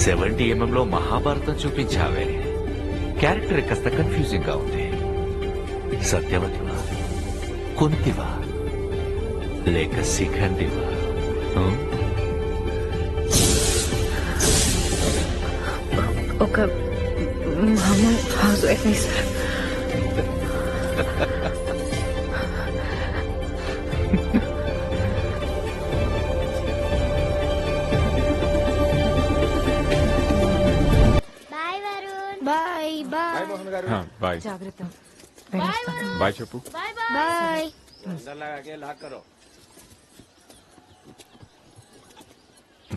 70mm లో మహాభారతం చూపించావే. Character కాస్త కన్ఫ్యూజింగ్ గా ఉంది. సత్యవతివా, కుంతివా, లేక శిఖండివా? ఒక మామూలు housewife sir. Bye bye bye. జాగ్రత్త. బాయ్ చెప్పు. బాయ్.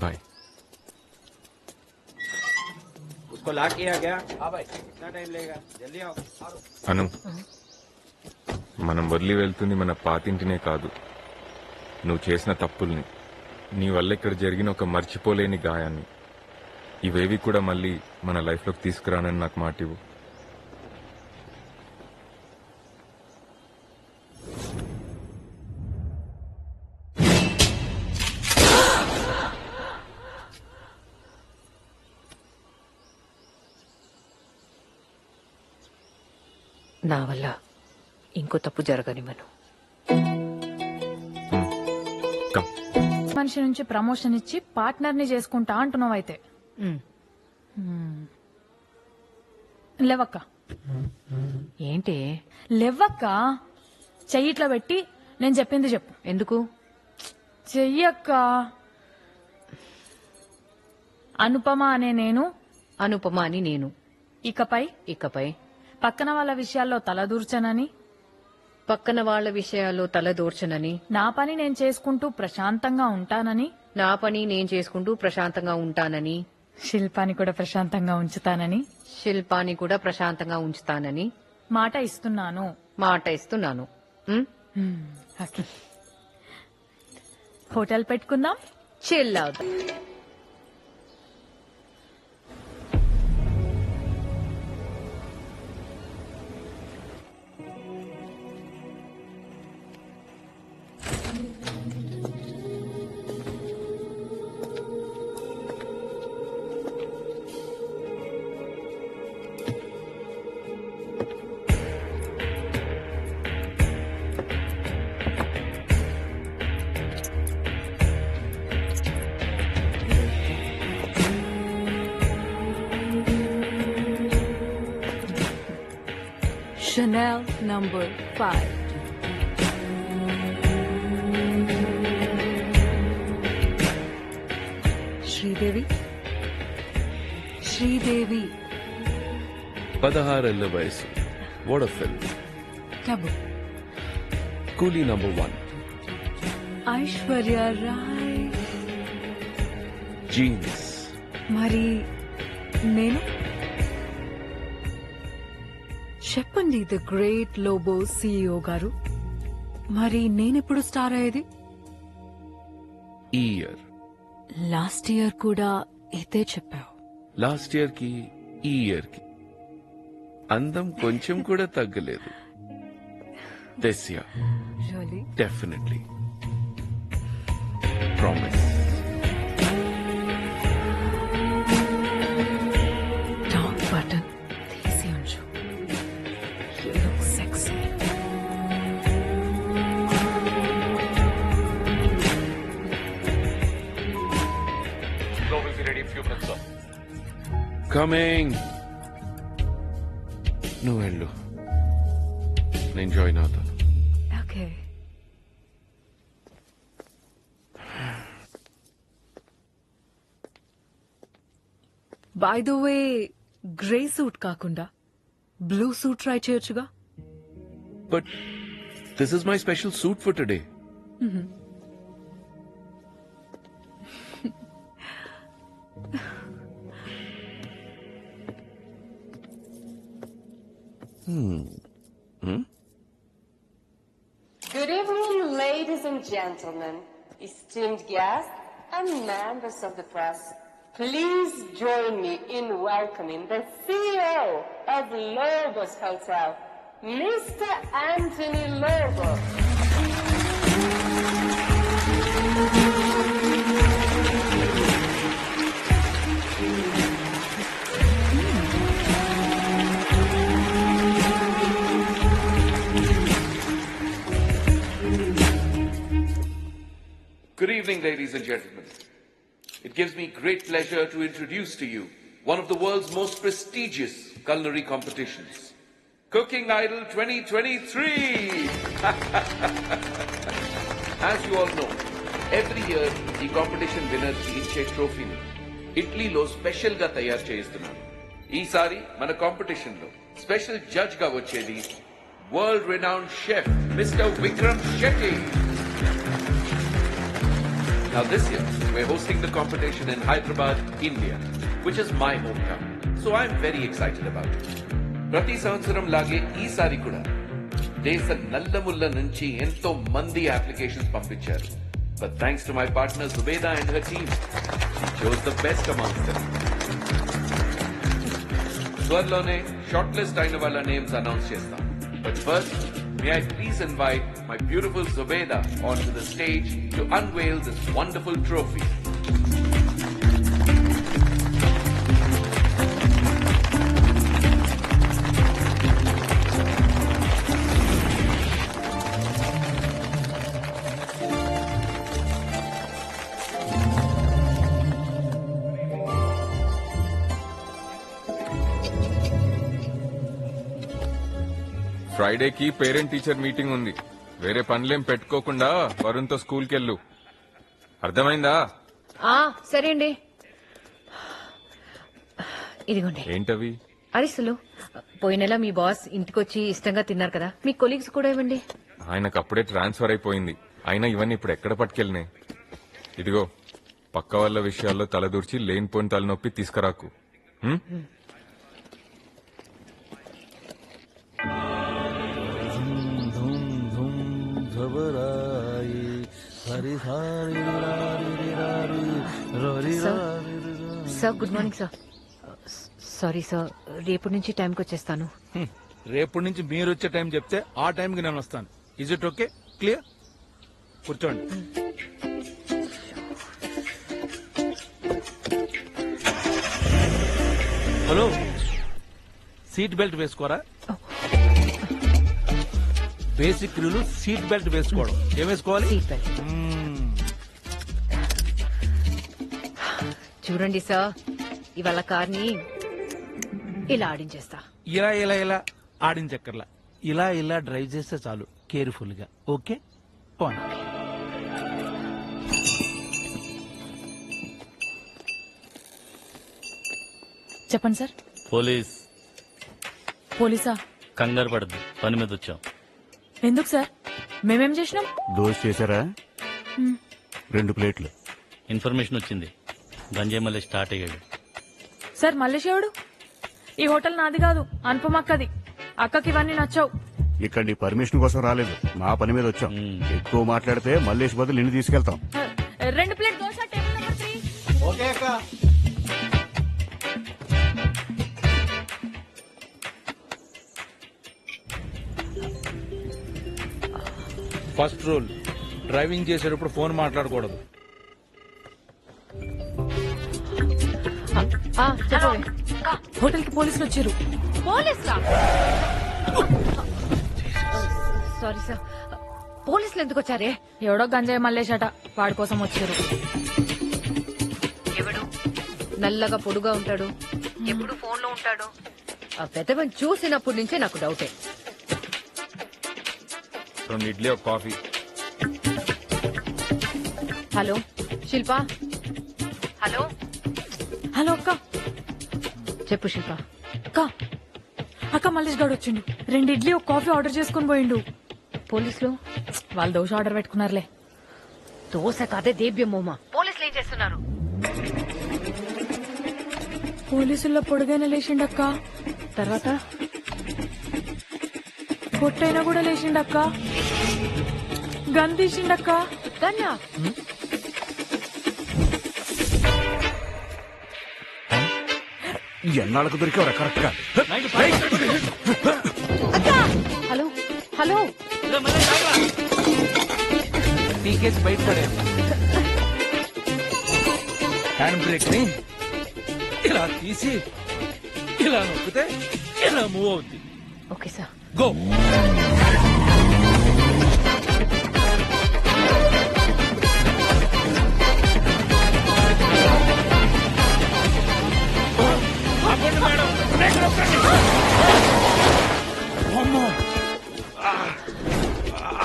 బాయ్. उसको लॉक किया क्या? हाँ भाई. कितना टाइम लगेगा? जल्दी आओ. అను, మనం వదిలి వెళ్తుంది మన పాతింటినే కాదు, నువ్వు చేసిన తప్పుల్ని, నీ వల్ల ఇక్కడ జరిగిన ఒక మర్చిపోలేని గాయాన్ని. ఇవేవి కూడా మళ్ళీ మన లైఫ్లోకి తీసుకురానని నాకు మాట ఇవ్వు. నా వల్ల ఇంకో తప్పు జరగనివ్వను. కమ్. మనిషి నుంచి ప్రమోషన్ ఇచ్చి పార్ట్నర్ ని చేసుకుంటా అంటున్నావు అయితే. లేవక్క. ఏంటి? లేవక్క. చెయ్యి ఇట్లా పెట్టి నేను చెప్పింది చెప్పు. ఎందుకు? చెయ్యక్క. అనుపమ అనే నేను, అనుపమ అని నేను ఇకపై పక్కన వాళ్ళ విషయాల్లో తలదూర్చనని, పక్కన వాళ్ళ విషయాల్లో తలదూర్చనని, నా పని నేను చేసుకుంటూ ప్రశాంతంగా ఉంటానని, నా పని నేను చేసుకుంటూ ప్రశాంతంగా ఉంటానని, శిల్పాన్ని కూడా ప్రశాంతంగా ఉంచుతానని, శిల్పాన్ని కూడా ప్రశాంతంగా ఉంచుతానని మాట ఇస్తున్నాను. మాట ఇస్తున్నాను. ఓకే. హోటల్ పెట్టుకుందాం. చెల్లవుదా? Chanel number 5. శ్రీదేవి 16 వయసు. What a film. క్యాబ్. కూలీ నంబర్ 1. ఐశ్వర్య రాయ్. జీన్స్. మరి నేను చెప్పండి. ద గ్రేట్ లోబో సిఇఓ గారు, మరి నేనెప్పుడు స్టార్ అయ్యేది? ఈ ఇయర్. లాస్ట్ ఇయర్ కూడా ఇదే చెప్పావు. లాస్ట్ ఇయర్ కి ఈ ఇయర్ కి అందం కొంచెం కూడా తగ్గలేదు. This year really? Definitely. Promise. Top button తీసి ఉంచు. You look sexy. కమింగ్. నువ్వు వెళ్ళు, నేను జాయిన్ అవుతాను. Okay. By the way, grey suit కాకుండా బ్లూ సూట్ ట్రై చేయొచ్చుగా. But this is my special suit for today. Good evening, ladies and gentlemen, esteemed guests and members of the press. Please join me in welcoming the CEO of Lobos Hotel, Mr. Anthony Lobo. evening, ladies and gentlemen. It gives me great pleasure to introduce to you one of the world's most prestigious culinary competitions, Cooking Idol 2023. As you all know, every year the competition winner కి ఇచ్చే ట్రోఫీని ఇటలీలో special గా తయారు చేయిస్తున్నారు. ఈసారి మన competition లో special judge గా వచ్చేది world renowned chef mister Vikram Shetty. Now this year, we're hosting the competition in Hyderabad, India, which is my hometown. So I'm very excited about it. ప్రతి సంవత్సరం లాగే ఈసారి కూడా దేశ నల్లముల్ల నుంచి ఎంతో మంది అప్లికేషన్స్ పంపించారు. But thanks to my partner Zubeda and her team, she chose the best amongst them. త్వరలోనే షార్ట్ లిస్ట్ అయిన వాళ్ళ నేమ్స్ అనౌన్స్ చేస్తాం. But first, may I please invite my beautiful Zubeda onto the stage to unveil this wonderful trophy. ఫ్రైడేకి parent teacher meeting ఉంది. వేరే పనులేం పెట్టుకోకుండా వరుణ్తో స్కూల్కి వెళ్ళు. అర్థమైందా? సరే అండి. ఇదిగోండి. ఏంటవి? అరిసెలు. పోయిన నెల మీ బాస్ ఇంటికొచ్చి ఇష్టంగా తిన్నారు కదా, మీ కొలీగ్స్ కూడా ఇవ్వండి. ఆయనకు అప్పుడే ట్రాన్స్ఫర్ అయిపోయింది. అయినా ఇవన్నీ ఇప్పుడు ఎక్కడ పట్టుకెళ్ళినాయి? ఇదిగో, పక్క వాళ్ళ విషయాల్లో తలదూర్చి లేనిపోని తలనొప్పి తీసుకురాకు. హ్మ్? Sir good morning sir. Sorry sir, రేపటి నుంచి టైంకి వచ్చేస్తాను. రేపటి నుంచి మీరు వచ్చే టైం చెప్తే ఆ టైంకి నేను వస్తాను. Is it okay? క్లియర్? కూర్చోండి. హలో, సీట్ బెల్ట్ వేసుకోరా? బేసిక్ రూల్ సీట్ బెల్ట్ వేసుకోవడం. ఏం వేసుకోవాలి? Seat belt. చూడండి సార్, ఇవాళ కార్ని ఇలా ఆడించేస్తా. ఇలా ఇలా ఇలా ఆడించక్కర్లా, ఇలా ఇలా డ్రైవ్ చేస్తే చాలు, కేర్ఫుల్ గా. ఓకే, పోనీ. చెప్పండి సార్. పోలీసా? కంగారు పడద్దు, పని మీద వచ్చాం. ఎందుకు సార్? మేమేం చేసినాం? దోశ చేశారా? 2 ప్లేట్లు. ఇన్ఫర్మేషన్ వచ్చింది, గంజాయి మళ్ళీ స్టార్ట్ అయ్యాడు. సార్ మల్లేష్ ఎవడు? ఈ హోటల్ నాది కాదు, అనుపమ అక్కది. అక్కకి ఇవన్నీ నచ్చావు. ఇక్కడ నీ పర్మిషన్ కోసం రాలేదు, మా పని మీద వచ్చాం. ఎక్కువ మాట్లాడితే మల్లేష్ బదులు నిన్ను తీసుకెళ్తాం. 2 plate dosa, table number 3. Okay అక్క. ఫస్ట్ రూల్, డ్రైవింగ్ చేసేటప్పుడు ఫోన్ మాట్లాడకూడదు. హోటల్ కి పోలీసులు వచ్చారు. సారీ సార్, పోలీసులు ఎందుకు వచ్చారే? ఎవడో గంజాయి మల్లేషట, వాడి కోసం వచ్చారు. ఎవడు? నల్లగా పొడుగా ఉంటాడు, ఎప్పుడు ఫోన్ లో ఉంటాడు. ఆ పెద్దవని చూసినప్పటి నుంచే నాకు డౌటే. 2 ఇడ్లీ, ఒక కాఫీ. హలో శిల్ప. హలో హలో అక్క. చెప్పు శిల్ప. అక్క మల్లేష్ గడు వచ్చిండు. 2 ఇడ్లీ, ఒక కాఫీ ఆర్డర్ చేసుకుని పోయిండు. పోలీసులు? వాళ్ళు దోశ ఆర్డర్ పెట్టుకున్నారులే. దోశ కాదే దేవ్యమోమా. పోలీసులు ఏం చేస్తున్నారు? పోలీసుల్లో పొడుగైన లేచిండక్క. తర్వాత పొట్టైనా కూడా లేచిండక్క. గన్ తీసిండక్క. గన్నా? ఎన్నాళ్ళకు దొరికేవరా కరెక్ట్ గా? Hello hello. టీకేసి బయట పడేది. హ్యాండ్ బ్రేక్ ని ఇలా తీసి ఇలా నొక్కితే ఇలా మూవ్ అవుద్ది. Okay sir. గో.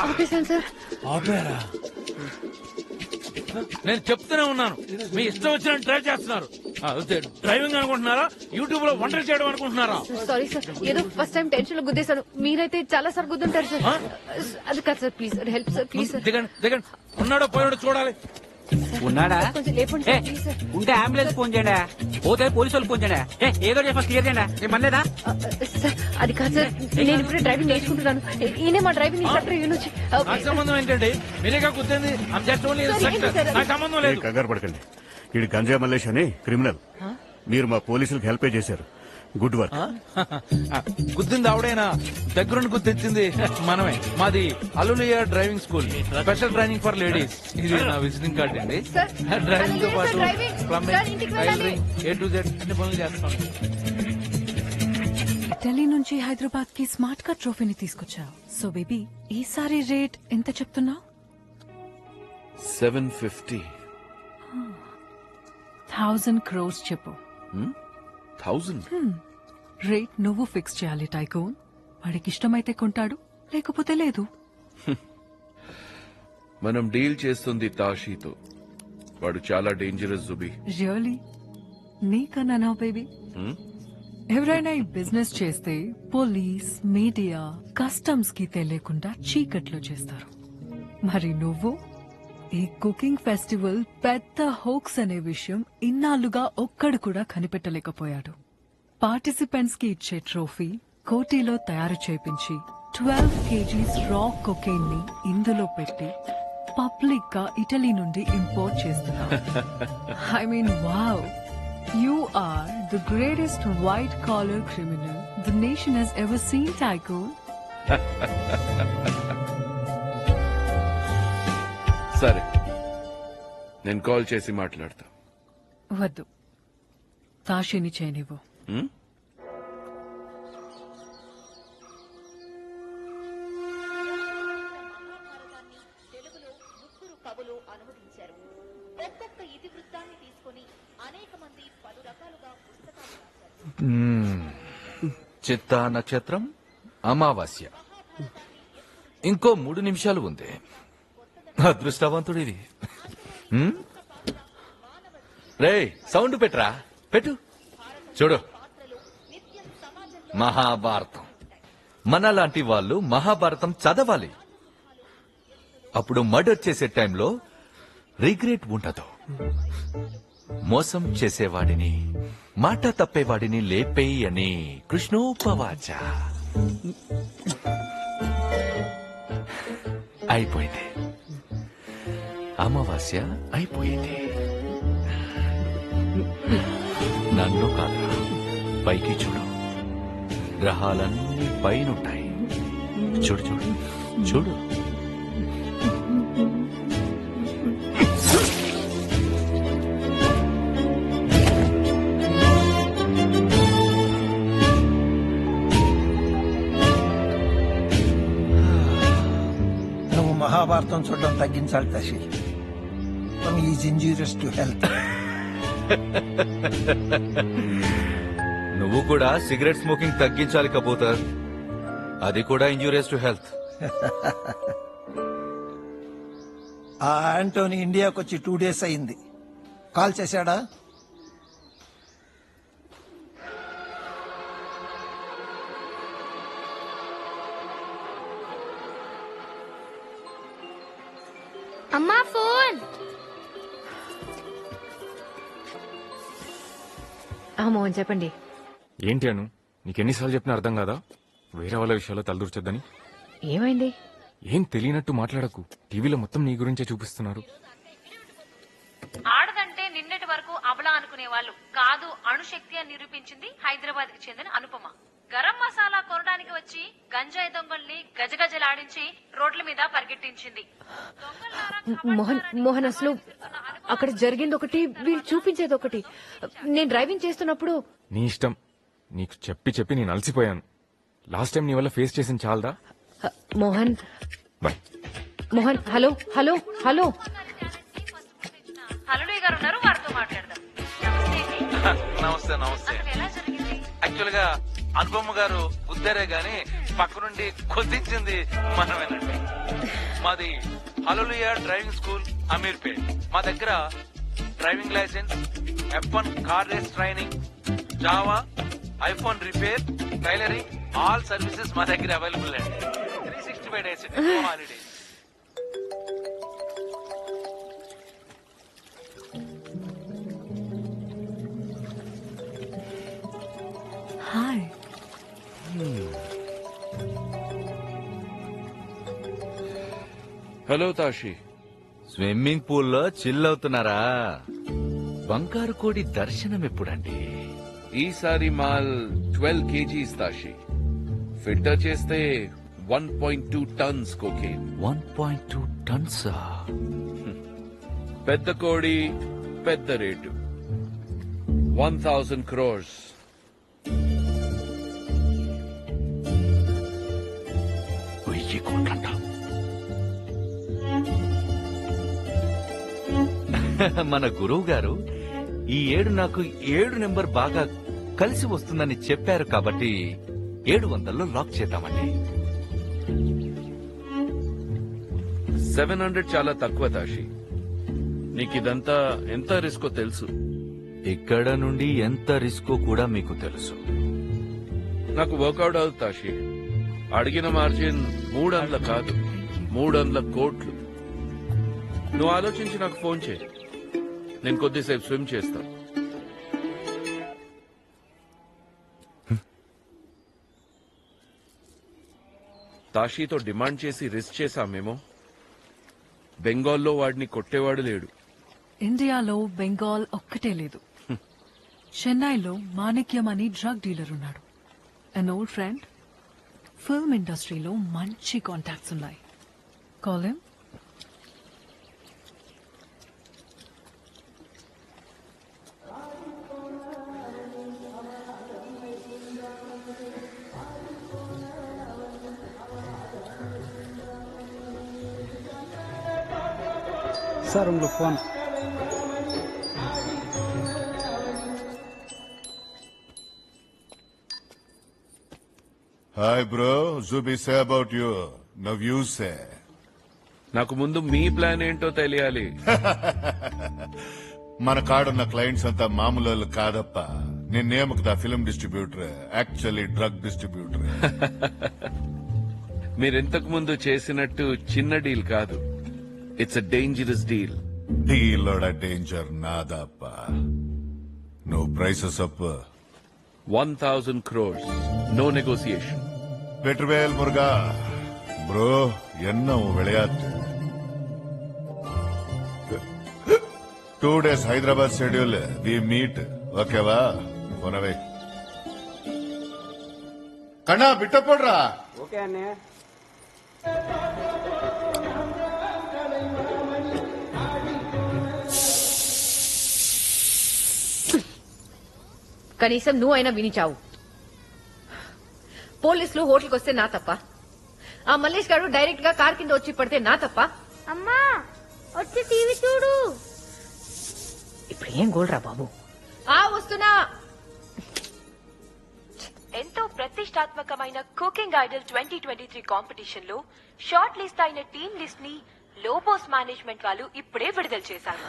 ఆపేసాను సార్. ఆపారా? నేను చెప్తూనే ఉన్నాను, మీ ఇష్టం వచ్చినట్టు డ్రైవ్ చేస్తున్నారు. డ్రైవింగ్ అనుకుంటున్నారా, యూట్యూబ్ లో వంటలు చేయడం అనుకుంటున్నారా? సారీ సార్, ఏదో ఫస్ట్ టైం టెన్షన్ లో గుద్దేశాను. మీరైతే చాలా సార్ గుద్దుంటారు సార్. అది కాదు sir, please help sir, please sir. దిగండి దిగండి, ఉన్నాడో పోయాడో చూడాలి. ఉన్నాడా? కొంచెం లేపండి సార్, ప్లీజ్ సార్. ఉంటే అంబులెన్స్ ఫోన్ చేయండి, పోతే పోలీసు వాళ్ళు ఫోన్ చేయండి. ఏదో చెప్పి క్లియర్ చేయండి. నేను మనలేదా? సార్ అది కాదు సార్, నేను ఇప్పుడే డ్రైవింగ్ నేర్చుకుంటున్నాను. ఈయనే మా డ్రైవింగ్ ఇన్స్ట్రక్టర్ నుంచి. నాకు సంబంధం ఏంటండి? మీరేగా గుర్తుంది. నాకు సంబంధం లేదు. కంగారు పడకండి, వీడు గంజా మల్లేష్ అని క్రిమినల్. మీరు మా పోలీసులకు హెల్ప్ చేశారు, గుడ్ వర్క్. గుద్దింది ఆవిడైనా, దగ్గరుండి గుర్తించింది మనమే. మాది అలులియా driving school, special training for ladies. ఇది నా విజిటింగ్ కార్డ్ అండి. సార్, డ్రైవింగ్ తో పాటు డ్రైవింగ్. సార్, ప్లంబింగ్, ఇంటికి వెళ్ళాలి. టైలరింగ్, A to Z అన్ని పనులు చేస్తాం. ఢిల్లీ నుంచి హైదరాబాద్ కి స్మార్ట్ కార్డ్ ట్రోఫీని తీసుకొచ్చావు. సో బేబీ, ఈసారి రేట్ ఎంత చెప్తున్నావు? 750. 1000 crores చెప్పు. 1000. రేట్ నువ్వు ఫిక్స్ చేయాలి టైకోన్. వాడికి ఇష్టమైతే కొంటాడు, లేకపోతే లేదు. మనం డీల్ చేస్తుంది తాషీతో. వాడు చాలా డేంజరస్ జుబి. రియలీ? నీకన్నా బేబీ. ఎవరైనా ఈ బిజినెస్ చేస్తే పోలీస్, మీడియా, కస్టమ్స్ కి తెలియకుండా చీకట్లో చేస్తారు. మరి నువ్వు ఈ కుకింగ్ ఫెస్టివల్ పెద్ద హోక్స్ అనే విషయం ఇన్నాళ్లుగా ఒక్కడు కూడా కనిపెట్టలేకపోయాడు. పార్టిసిపెంట్స్ కి ఇచ్చే ట్రోఫీ కోటిలో తయారు చేపించి 12 kgs రా కొకైన్ ని ఇందులో పెట్టి పబ్లిక్ గా ఇటలీ నుండి ఇంపోర్ట్ చేస్తున్నారు. I mean wow, you are the greatest white collar criminal the nation has ever seen, Tycho. సరే, నేను కాల్ చేసి మాట్లాడతా. వద్దు, తాషిని చేయనివ్వు. తెలుగులో 3 కవులు అనువదించారు. ఒక్కొక్క ఇతివృత్తాన్ని తీసుకుని అనేక మంది పలు రకాలుగా పుస్తకాలు రాశారు. చిత్తా నక్షత్రం, అమావాస్య. ఇంకో 3 నిమిషాలు ఉంది. అదృష్టవంతుడివి. రే, సౌండ్ పెట్టరా, పెట్టు. చూడు, మహాభారతం. మనలాంటి వాళ్ళు మహాభారతం చదవాలి. అప్పుడు మర్డర్ చేసే టైంలో రిగ్రెట్ ఉండదు. మోసం చేసేవాడిని, మాట తప్పేవాడిని లేపేయి అని కృష్ణోపవాచ. అయిపోయింది, అమావాస్య అయిపోయింది. నన్ను కాదురా, పైకి చూడు. గ్రహాలన్నీ పైనుంటాయి. చూడు చూడు చూడు. నువ్వు మహాభారతం చూడడం తగ్గించాలి Tashi. Is injurious to health. నువ్వు కూడా సిగరెట్ స్మోకింగ్ తగ్గించాలి కబూతర్. అది కూడా ఇంజూరియస్ టు హెల్త్. ఆ ఆంటోనీ ఇండియాకి వచ్చి 2 days అయింది. కాల్ చేశాడా? అమ్మా ఫోన్. మోహన్ చెప్పండి. ఏంటి అను, నీకెన్నిసార్లు చెప్పినా అర్థం కాదా? వేరే వాళ్ళ విషయాల్లో తలదూర్చొద్దని. ఏమైంది? ఏం తెలియనట్టు మాట్లాడకు. టీవీలో మొత్తం నీ గురించే చూపిస్తున్నారు. ఆడదంటే నిన్నటి వరకు అబలా అనుకునే వాళ్ళు కాదు అణుశక్తి అని నిరూపించింది హైదరాబాద్ కి చెందిన అనుపమ. గరం మసాలా కొనడానికి వచ్చి గంజాయి దొంగల్ని గజగజలాడించి రోడ్ల మీద పరిగెట్టించింది. మోహన్ అసలు అక్కడ జరిగింది ఒకటి, వీళ్ళు చూపించేది ఒకటి. నేను డ్రైవింగ్ చేస్తున్నప్పుడు. నీ ఇష్టం. నీకు చెప్పి చెప్పి నేను అలసిపోయాను. లాస్ట్ టైం నీ వల్ల ఫేస్ చేసిన చాలదా? మోహన్ బాయ్. Mohan, hello hello hello. హలుడి గారు ఉన్నారు, వారితో మాట్లాడదాం. నమస్తే నమస్తే. అసలు ఎలా జరిగింది? యాక్చువల్ గా అనుపమ్మ గారు ఉద్దరే గాని పక్క నుండి కొద్దించింది మనమేనండి. మాది హల్లెలూయా డ్రైవింగ్ స్కూల్ అమీర్పేట్. మా దగ్గర driving licence, F1 car race training, Java, iPhone repair, tailoring, all services మా దగ్గర అవైలబుల్ అండి. 365 days holidays. Hi. Hello Tashi. Swimming పూల్లో చిల్ అవుతున్నారా? బంగారు కోడి దర్శనం ఎప్పుడండి? ఈసారి మాల్ 12 kgs తాషి. ఫిల్టర్ చేస్తే 1.2 tons కోకేన్. 1.2 tons. పెద్ద కోడి, పెద్ద రేటు. 1000 crores. వెయ్యి కోట్లంట. మన గురువు గారు ఈ ఏడు నాకు 7 నెంబర్ బాగా కలిసి వస్తుందని చెప్పారు కాబట్టి 700లో లాక్ చేద్దామండి. 700 చాలా తక్కువ తాషి. నీకిదంతా ఎంత రిస్కో తెలుసు. ఇక్కడ నుండి ఎంత రిస్కో కూడా మీకు తెలుసు. నాకు వర్కౌట్ అవుతుంది తాషి. అడిగిన మార్జిన్ 300 కాదు, 300 కోట్లు. నువ్వు ఆలోచించి నాకు ఫోన్ చేయి. నేను కొద్దిసేపు స్విమ్ చేస్తా. తాషితో డిమాండ్ చేసి రిస్క్ చేశామేమో. బెంగాల్లో వాడిని కొట్టేవాడు లేడు. ఇండియాలో బెంగాల్ ఒక్కటే లేదు. చెన్నైలో మాణిక్యం అని డ్రగ్ డీలర్ ఉన్నాడు. An old friend. ఫిల్మ్ ఇండస్ట్రీలో మంచి కాంటాక్ట్స్ ఉన్నాయి. Call him. சார் உங்களுக்கு ஃபோன். హాయ్ బ్రో, జుబీ say about you. Now you say. నాకు ముందు మీ ప్లాన్ ఏంటో తెలియాలి. మన కాడున్న క్లయింట్స్ అంతా మామూలు వాళ్ళు కాదప్ప. నిన్నేమకుదా film distributor, actually drug distributor. మీరింతకు ముందు చేసినట్టు చిన్న డీల్ కాదు. It's a dangerous deal. డీలోడ డేంజర్ నాదప్ప. నువ్వు prices up. 1000 crores. No negotiation. Vetrivel Muruga. Bro, என்ன உன் விளையாட்டு? 2 days Hyderabad schedule. We meet. ஓகேவா? போனவே. கண்ணா பிட்ட போடுறா. ఓకే అన్నయ్య. కనీసం నువ్వు అయినా విని చావు. పోలీసులు హోటల్కి వస్తే నా తప్ప? ఆ మల్లేష్ గారు డైరెక్ట్ గా కార్ కింద వచ్చి పడితే నా తప్ప? అమ్మా వచ్చి టీవీ చూడు. ఇప్పుడు ఏం గోల్రా బాబు? వస్తున్నా. ఎంతో ప్రతిష్టాత్మకమైన కుకింగ్ ఐడల్ 2023 కాంపిటీషన్ లో షార్ట్ లిస్ట్ అయిన టీమ్ లిస్ట్ ని లోబోస్ మేనేజ్మెంట్ వాళ్ళు ఇప్పుడే విడుదల చేశారు.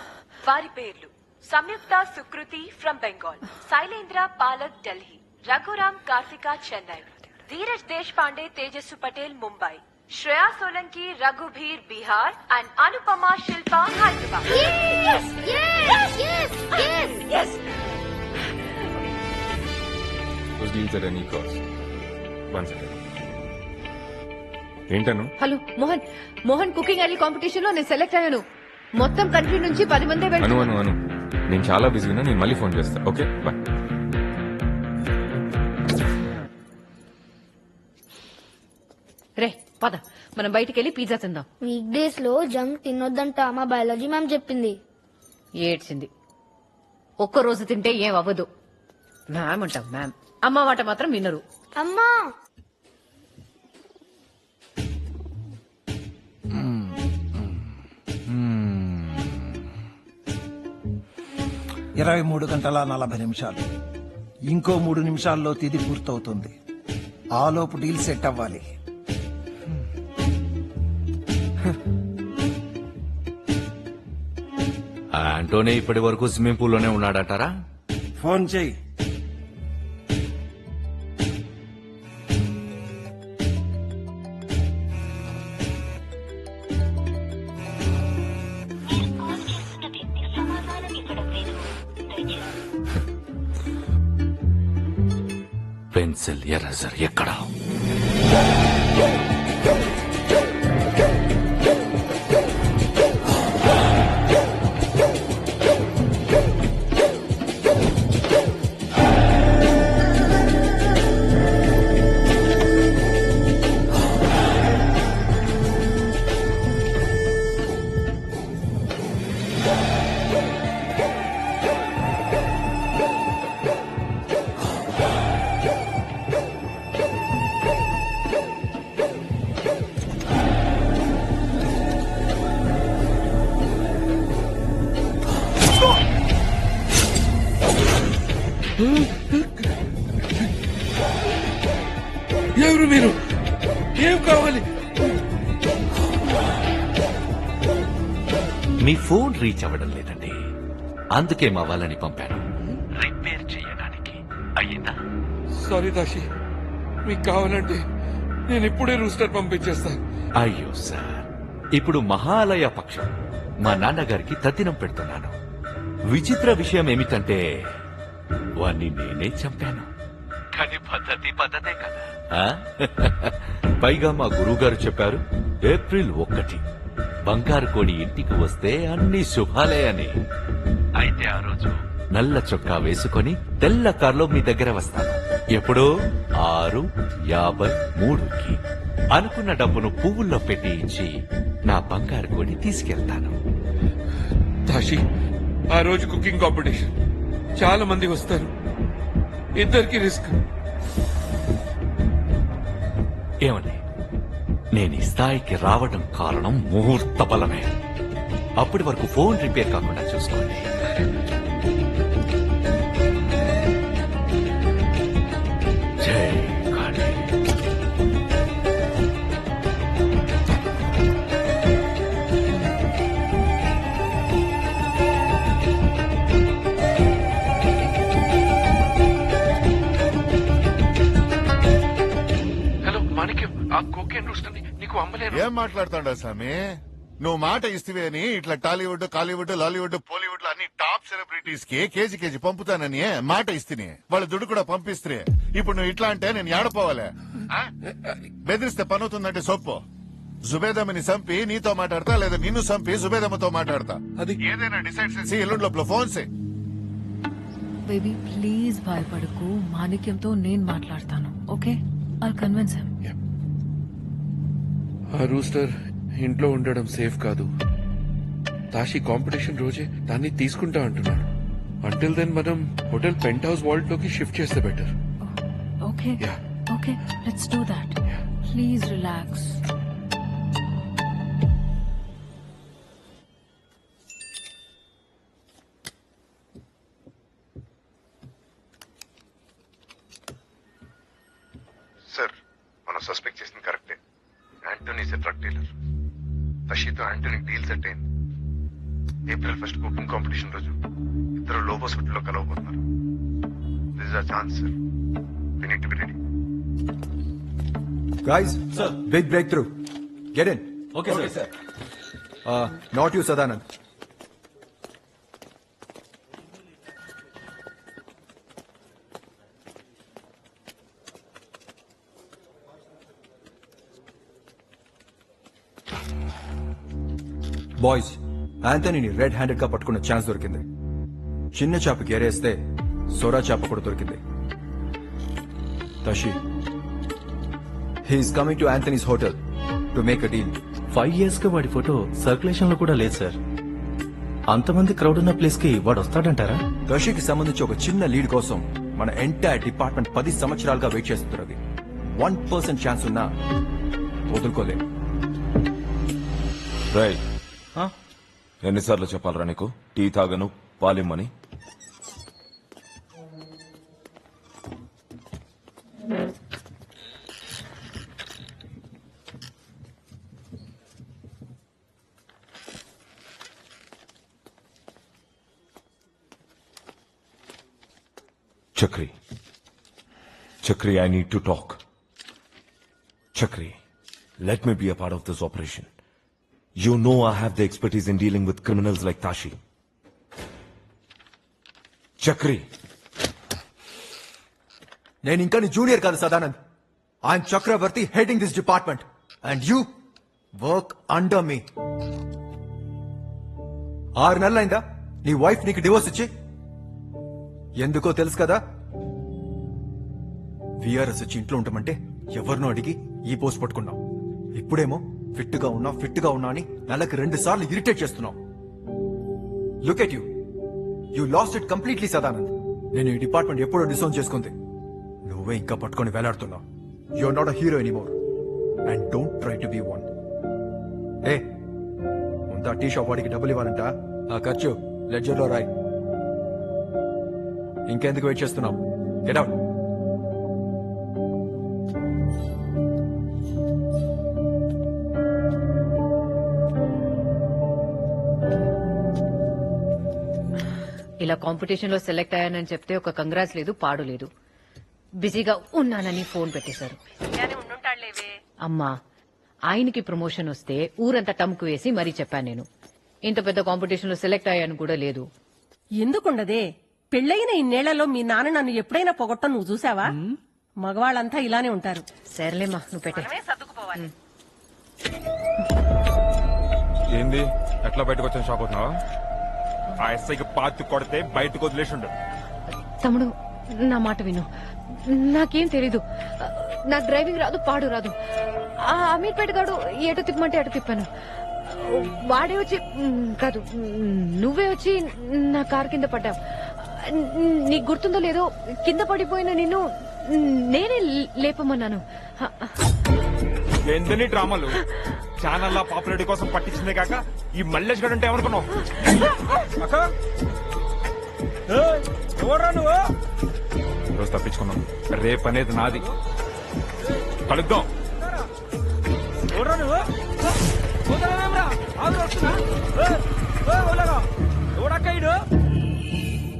వారి పేర్లు: Samyuktha Sukriti from Bengal, Shailendra Palak Delhi, Raghuram Karthika Chennai, Dheeraj Desh Pandey Tejas Patel Mumbai, Shreya Solanki Raghubir Bihar and Anupama Shilpa Hyderabad. Those deals at any cost. One second. ఏంటను? Hello Mohan. Mohan cooking idol competition లో నేను సెలెక్ట్ అయ్యాను. మొత్తం కంట్రీ నుంచి 10 మంది అను అను అను నేను చాలా బిజీగా, నేను మళ్ళీ ఫోన్ చేస్తా. Okay bye. రే పద, మనం బయటికి వెళ్ళి పిజ్జా తిందాం. వీక్ డేస్ లో జంక్ తినొద్దంట మా బయాలజీ మ్యామ్ చెప్పింది. ఏడ్చింది. ఒక్క రోజు తింటే ఏం అవ్వదు. మ్యామ్ అంటాం మ్యామ్. అమ్మ మాట మాత్రం వినరు. అమ్మా 23 గంటల 40 నిమిషాలు. ఇంకో 3 నిమిషాల్లో తిది పూర్తవుతుంది. ఆలోపు డీల్ సెట్ అవ్వాలి. ఆంటోనీ ఇప్పటి వరకు స్విమ్మింగ్ పూల్ లోనే ఉన్నాడంటారా? ఫోన్ చెయ్యి. పెన్సిల్ ఎరేజర్ ఎక్కడా? ఎవరు మీరు? ఏం కావాలి? మీ ఫోన్ రీచ్ అవ్వడం లేదండి, అందుకే మా వాళ్ళని పంపాను రిపేర్ చేయడానికి. అయ్యిందా? సారీ దాషి, మీకు కావాలంటే నేను ఇప్పుడే రూస్టర్ పంపించేస్తాను. అయ్యో సార్, ఇప్పుడు మహాలయ పక్షం మా నాన్నగారికి తద్దినం పెడుతున్నాను. విచిత్ర విషయం ఏమిటంటే వాణ్ణి నేనే చంపాను. కానీ పద్ధతే కదా. పైగా మా గురువుగారు చెప్పారు, ఏప్రిల్ 1 బంగారు కోడి ఇంటికి వస్తే అన్ని శుభాలే అని. అయితే ఆ రోజు నల్ల చొక్కా వేసుకొని తెల్ల కార్లో మీ దగ్గర వస్తాను. ఎప్పుడో 6:53కి అనుకున్న డబ్బును పువ్వుల్లో పెట్టి ఇచ్చి నా బంగారు కోడి తీసుకెళ్తాను. దాషి, ఆ రోజు కుకింగ్ కాంపిటీషన్, చాలా మంది వస్తారు, ఇద్దరికి రిస్క్. ఏమని నేను ఈ స్థాయికి రావడం కారణం ముహూర్త బలమే. అప్పటి వరకు ఫోన్ రిపేర్ కాకుండా చూసుకోండి. జై కాళీ. హలో మాణిక్యం, ఆ కోకేన్ రూస్టర్ నీకు అమ్మలేను. ఏం మాట్లాడుతాడా స్వామి? నువ్వు మాట ఇస్తే అని ఇట్లా టాలీవుడ్, కాలీవుడ్, లాలీవుడ్, బాలీవుడ్ లో అన్ని టాప్ సెలబ్రిటీస్ కి కేజీ పంపుతానని మాట ఇస్తే వాళ్ళ దుడ్డు కూడా పంపిస్తే ఇప్పుడు నువ్వు ఇట్లా అంటే నేను ఏడపోవాలే? బెదిరిస్తే పనుతుందంటే సొప్పు. జుబేదమ్మని చంపి నీతో మాట్లాడతా, లేదా నిన్ను చంపి జుబేదమ్మతో మాట్లాడతా. అది ఏదైనా డిసైడ్ చేసి ఎల్లుండి లోపల ఫోన్ చేయి. బేబీ ప్లీజ్ భయపడకు, మాణిక్యంతో నేను మాట్లాడతాను. Okay, I'll convince him. ఆ రూస్టర్ ఇంట్లో ఉండడం సేఫ్ కాదు. తాషి కాంపిటీషన్ రోజే దాన్ని తీసుకుంటా అంటున్నాడు. అంటిల్ దెన్ మనం హోటల్ పెంట్ హౌస్ వాల్ట్ లోకి షిఫ్ట్ చేస్తే better. Okay okay, let's do that. Please relax. Sir, మనం సస్పెక్ట్ చేసింది కరెక్టే. Antony is a drug dealer. తషితో యాంటోనీ డీల్ సెట్ అయింది. ఏప్రిల్ 1 కుకింగ్ కాంపిటీషన్ రోజు ఇద్దరు లోబోస్ హోటల్లో కలవబోతున్నారు. This is a chance sir. We need to be ready. Guys, sir, big breakthrough. Get in. Okay, sir. Not you, Sadanand. Boys, ఆంథనీని red handed గా పట్టుకున్న chance దొరికింది. చిన్న చేపకి ఏరేస్తే సోరా చేప కూడా దొరికింది. Tashi, he's coming to Anthony's hotel to make a deal. 5 years గా వాడి ఫోటో సర్క్యులేషన్ లో కూడా లేదు సార్. అంతమంది క్రౌడ్ ఉన్న ప్లేస్ కి వాడు వస్తాడంటారా? తషికి సంబంధించి ఒక చిన్న లీడ్ కోసం మన ఎంటైర్ డిపార్ట్మెంట్ 10 సంవత్సరాలుగా వెయిట్ చేస్తున్నది. 1% ఛాన్స్ ఉన్నా వదులుకోలేదు. రేయ్, ఎన్నిసార్లు చెప్పాలరా నీకు టీ తాగను పాలిమ్మని? Chakri. Chakri, I need to talk. Chakri, let me be a part of this operation. You know I have the expertise in dealing with criminals like Tashi. Chakri. నేను ఇంకా నీ జూనియర్ కాదు Sadanand. I'm Chakravarthy heading this department and you work under me. 6 నెలలైందా నీ wife నీకు divorce ఇచ్చి? ఎందుకో తెలుసు కదా. విఆర్ఎస్ వచ్చి ఇంట్లో ఉంటామంటే ఎవరినో అడిగి ఈ పోస్ట్ పట్టుకున్నావు. ఇప్పుడేమో ఫిట్ గా ఉన్నా అని నెలకు 2 సార్లు ఇరిటేట్ చేస్తున్నావు. Look at you lost it completely Sadanand. నేను ఈ డిపార్ట్మెంట్ ఎప్పుడో డిసౌన్ చేసుకుంది. నువ్వే ఇంకా పట్టుకొని వేలాడుతున్నావు. You are not a hero anymore and don't try to be one. ఏ ముందు టీ షాప్ వాడికి డబ్బులు ఇవ్వాలంట. ఆ ఖర్చు లెడ్జర్ లో రాయి. ఇంకెందుకు వెయిట్ చేస్తున్నావు? Get out. ఇలా కాంపిటీషన్ లో సెలెక్ట్ అయ్యానని చెప్తే ఒక కంగ్రాట్స్ లేదు, పాడు లేదు. బిజీగా ఉన్నానని ఫోన్ పెట్టేశారు. అమ్మా, ఆయనకి ప్రమోషన్ వస్తే ఊరంతా టమ్కు వేసి మరీ చెప్పాను. నేను ఇంత పెద్ద కాంపిటీషన్ లో సెలెక్ట్ అయ్యాను కూడా లేదు. ఎందుకుండదే? పెళ్ళైన ఇన్నేళ్లలో మీ నాన్న నన్ను ఎప్పుడైనా పొగట్టం నువ్వు చూసావా? మగవాళ్ళంతా ఇలానే ఉంటారు. సరేలేమ్మా, నువ్వు పెట్టే. సర్దుకుపోవాలి. ఏంది ఎట్లా బయటకు వచ్చాను? షాక్ అవుతున్నావా? ఆ ఎస్ఐకి పాతి కొడితే బయటకు వదిలేసిండు. తమ్ముడు, నా మాట విను. నాకేం తెలీదు. నాకు డ్రైవింగ్ రాదు, పాడు రాదు. ఆ అమీర్పేట గాడు ఎటు తిప్పమంటే అటు తిప్పాను. వాడే వచ్చి కాదు, నువ్వే వచ్చి నా కారు కింద పడ్డావు. నీకు గుర్తుందో లేదో, కింద పడిపోయిన నిన్ను నేనే లేపమన్నాను. ఏందని డ్రామాలు? ఛానల్ పాపులారిటీ కోసం పట్టించిందే కాక ఈ మల్లేష్ గడ్ అంటే ఏమనుకున్నావు? నువ్వు రోజు తప్పించుకున్నావు. రేపు అనేది నాది. కలుద్దాం.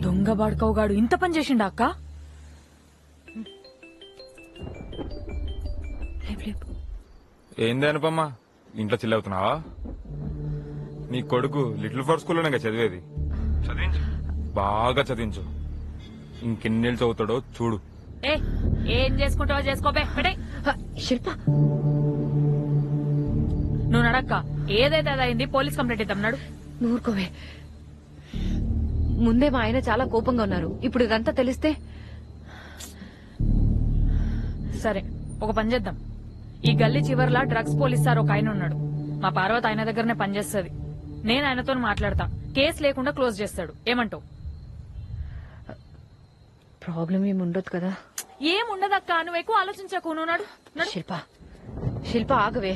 దొంగ బాడుకోగాడు ఇంత పని చేసిండా అక్క? ఏంది అనుపమ్మా, ఇంట్లో చిల్లవుతున్నావా? నీ కొడుకు లిటిల్ ఫర్ స్కూల్లోనే చదివేది. చదివించు, బాగా చదివించు. ఇంకెన్నేళ్ళు చదువుతాడో చూడు. ఏం చేసుకుంటావో చేసుకోబే. శిల్ప, నువ్వు నడక్క. ఏదైతే అదైంది, పోలీస్ కంప్లైంట్ ఇద్దాం. ఊరుకోవే. ముందే మా ఆయన చాలా కోపంగా ఉన్నారు. ఇప్పుడు ఇదంతా తెలిస్తే? సరే, ఒక పని చేద్దాం. ఈ గల్లీ చివర్లా డ్రగ్స్ పోలీస్ సార్ ఒక ఆయన ఉన్నాడు. మా పార్వతి ఆయన దగ్గరనే పనిచేస్తుంది. నేను ఆయనతో మాట్లాడతా. కేసు లేకుండా క్లోజ్ చేస్తాడు. ఏమంటావు? ప్రాబ్లం ఏముండదు కదా? ఏముండదక్క, నువ్వు ఎక్కువ ఆలోచించకు. నువ్వు నడు. శిల్ప ఆగవే.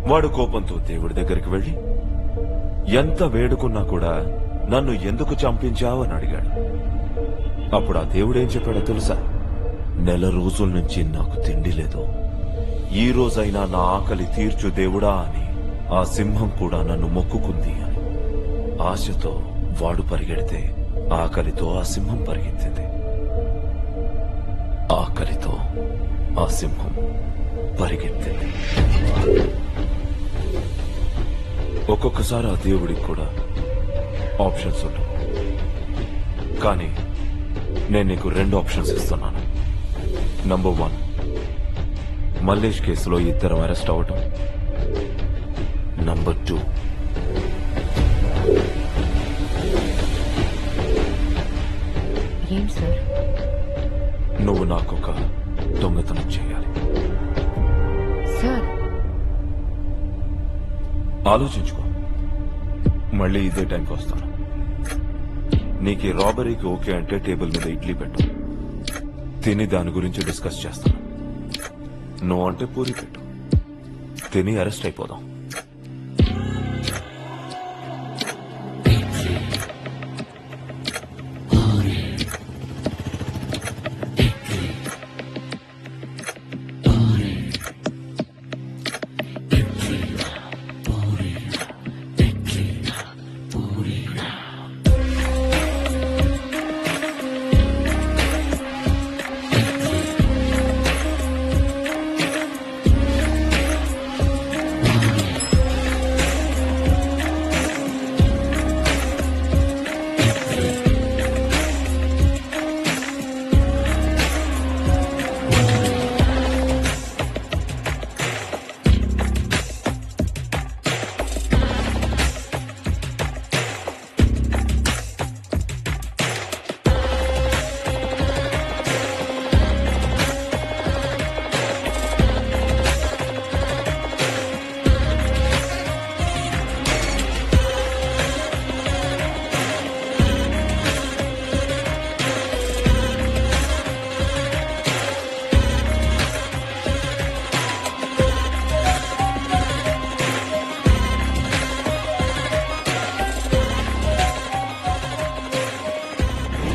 వాడు కోపంతో దేవుడి దగ్గరికి వెళ్లి ఎంత వేడుకున్నా కూడా నన్ను ఎందుకు చంపించావు అని అడిగాడు. అప్పుడు ఆ దేవుడేం చెప్పాడో తెలుసా? నెల రోజుల నుంచి నాకు తిండి లేదు, ఈ రోజైనా నా ఆకలి తీర్చు దేవుడా అని ఆ సింహం కూడా నన్ను మొక్కుకుంది అని. ఆశతో వాడు పరిగెడితే ఆకలితో ఆ సింహం పరిగెత్తింది. ఆకలితో ఆ సింహం పరిగెత్తింది. ఒక్కొక్కసారి ఆ దేవుడికి కూడా ఆప్షన్స్ ఉండవు. కానీ నేను నీకు 2 ఆప్షన్స్ ఇస్తున్నాను. నంబర్ 1, మల్లేష్ కేసులో 2 అరెస్ట్ అవటం. నంబర్ 2, ఏం సార్? నువ్వు నాకొక దొంగతనం చేయాలి. సార్ ఆలోచించుకో, మళ్ళీ ఇదే టైంకి వస్తాను. నీకు ఈ రాబరీకి ఓకే అంటే టేబుల్ మీద ఇడ్లీ పెట్టు, తిని దాని గురించి డిస్కస్ చేస్తాను. నువ్వు అంటే పూరి పెట్టు, తిని అరెస్ట్ అయిపోదాం.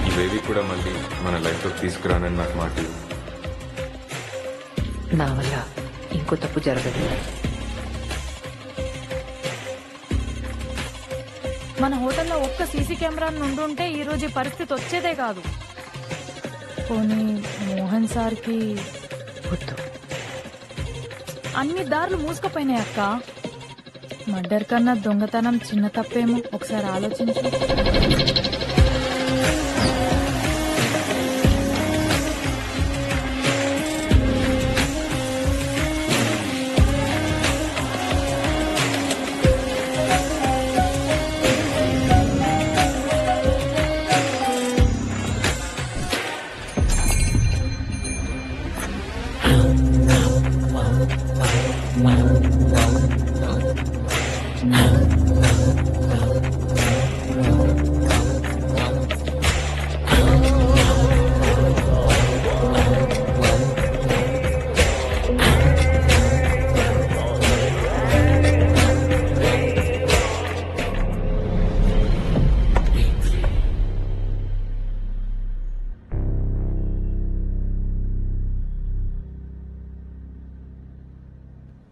ఇవేవి కూడా మళ్ళీ మన లైఫ్ లో తీసుకురానని నాకు మాట ఇవ్వు. నా వల్ల ఇంకో తప్పు జరగదు. మన హోటల్లో ఒక్క సీసీ కెమెరా ఉండుంటే ఈ రోజు ఈ పరిస్థితి వచ్చేదే కాదు. పోనీ మోహన్ సార్కి గుర్తు అన్ని దారులు మూసుకుపోయినాయి అక్క. మర్డర్ కన్నా దొంగతనం చిన్న తప్పేమో ఒకసారి ఆలోచించు.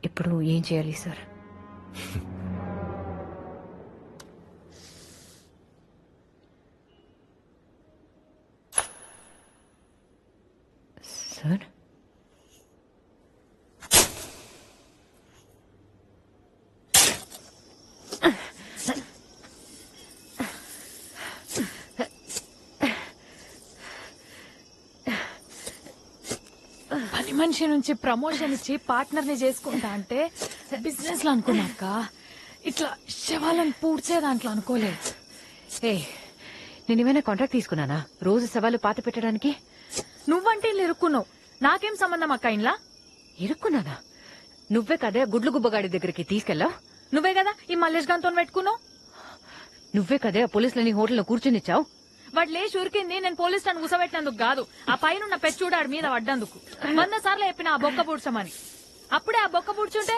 ఇప్పుడు ఏం చేయాలి సార్? సార్ పని మనిషి నుంచి ప్రమోషన్ ఇచ్చి పార్ట్నర్ ని చేసుకుంటా అంటే బిజినెస్ లో అనుకున్నాక ఇట్లా శవాలను పూడ్చే దాంట్లో అనుకోలేదు. నేనేమైనా కాంట్రాక్ట్ తీసుకున్నానా రోజు శవాలు పాత పెట్టడానికి? నువ్వంటే ఇల్లు ఇరుక్కున్నావు, నాకేం సంబంధం అక్క? ఇంట్లో ఇరుక్కున్నానా? నువ్వే కదే గుడ్లు గుబ్బగాడి దగ్గరికి తీసుకెళ్ళావు. నువ్వే కదా ఈ మల్లేష్ గంతో పెట్టుకున్నావు. నువ్వే కదే ఆ పోలీసులని హోటల్లో కూర్చునిచ్చావు. వాడు లేచి ఉరికింది నేను పోలీస్ స్టేషన్ కూసబెట్టినందుకు కాదు, ఆ పైన పెచ్చుడాడి మీద పడ్డందుకు. 100 సార్లు చెప్పిన ఆ బొక్క పూడ్చమని. అప్పుడే ఆ బొక్క పూడ్చుంటే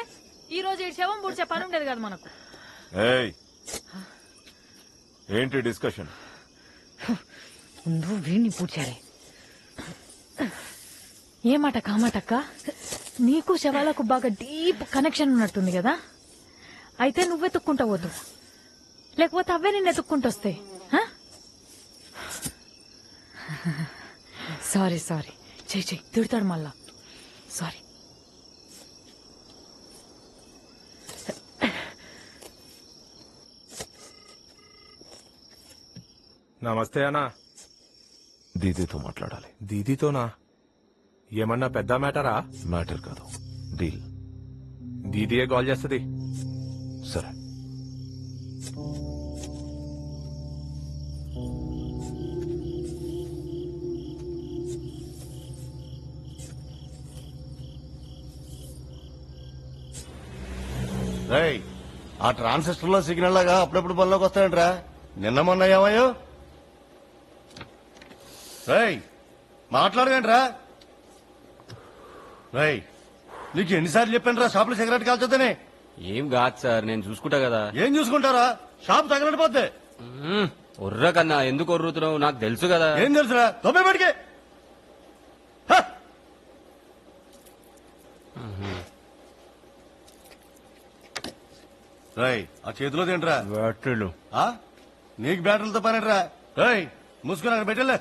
ఈ రోజు ఈ శవం పూడ్చే పని ఉండేది కదా మనకు. ఏయ్, ఏంటి డిస్కషన్? ముందు వీడిని పూడ్చాలి. ఏ మాట కామాటక్క, నీకు శవాలకు బాగా డీప్ కనెక్షన్ ఉన్నట్టుంది కదా. అయితే నువ్వెత్తుక్కుంటా వద్దు, లేకపోతే అవే నిన్ను ఎత్తుక్కుంటొస్తాయి. సారీ సారీ, చెయ్యి తిడతాడు మళ్ళా. సారీ. నమస్తే అన్నా. దీదీతో మాట్లాడాలి. దీదీతోనా? ఏమన్నా పెద్ద మ్యాటరా? మ్యాటర్ కాదు, డీల్. దీదీయే కాల్ చేస్తుంది. సరే. రేయ్, ఆ ట్రాన్సిస్టర్ లో సిగ్నల్ లాగా అప్పుడప్పుడు పనిలోకి వస్తాయంట్రా. నిన్న మొన్న ఏమయ్యో? రేయ్, మాట్లాడగంట్రా. రేయ్, నీకు ఎన్నిసార్లు చెప్పాను రా షాప్ లో సిగరెట్ కాల్చొద్దని? ఏం కాదు సార్, నేను చూసుకుంటా కదా. ఏం చూసుకుంటారా? షాప్ తగలడిపోద్ది. ఒర్ర కన్నా ఎందుకు ఒర్రుతున్నావు? నాకు తెలుసు కదా. ఏం తెలుసురా? తొంభై పడికే. రేయ్, ఆ చేతిలో తింటరా బ్యాటరీలు. నీకు బ్యాటరీలతో పనిరా. రేయ్, మూసుకుని అక్కడ పెట్టలే.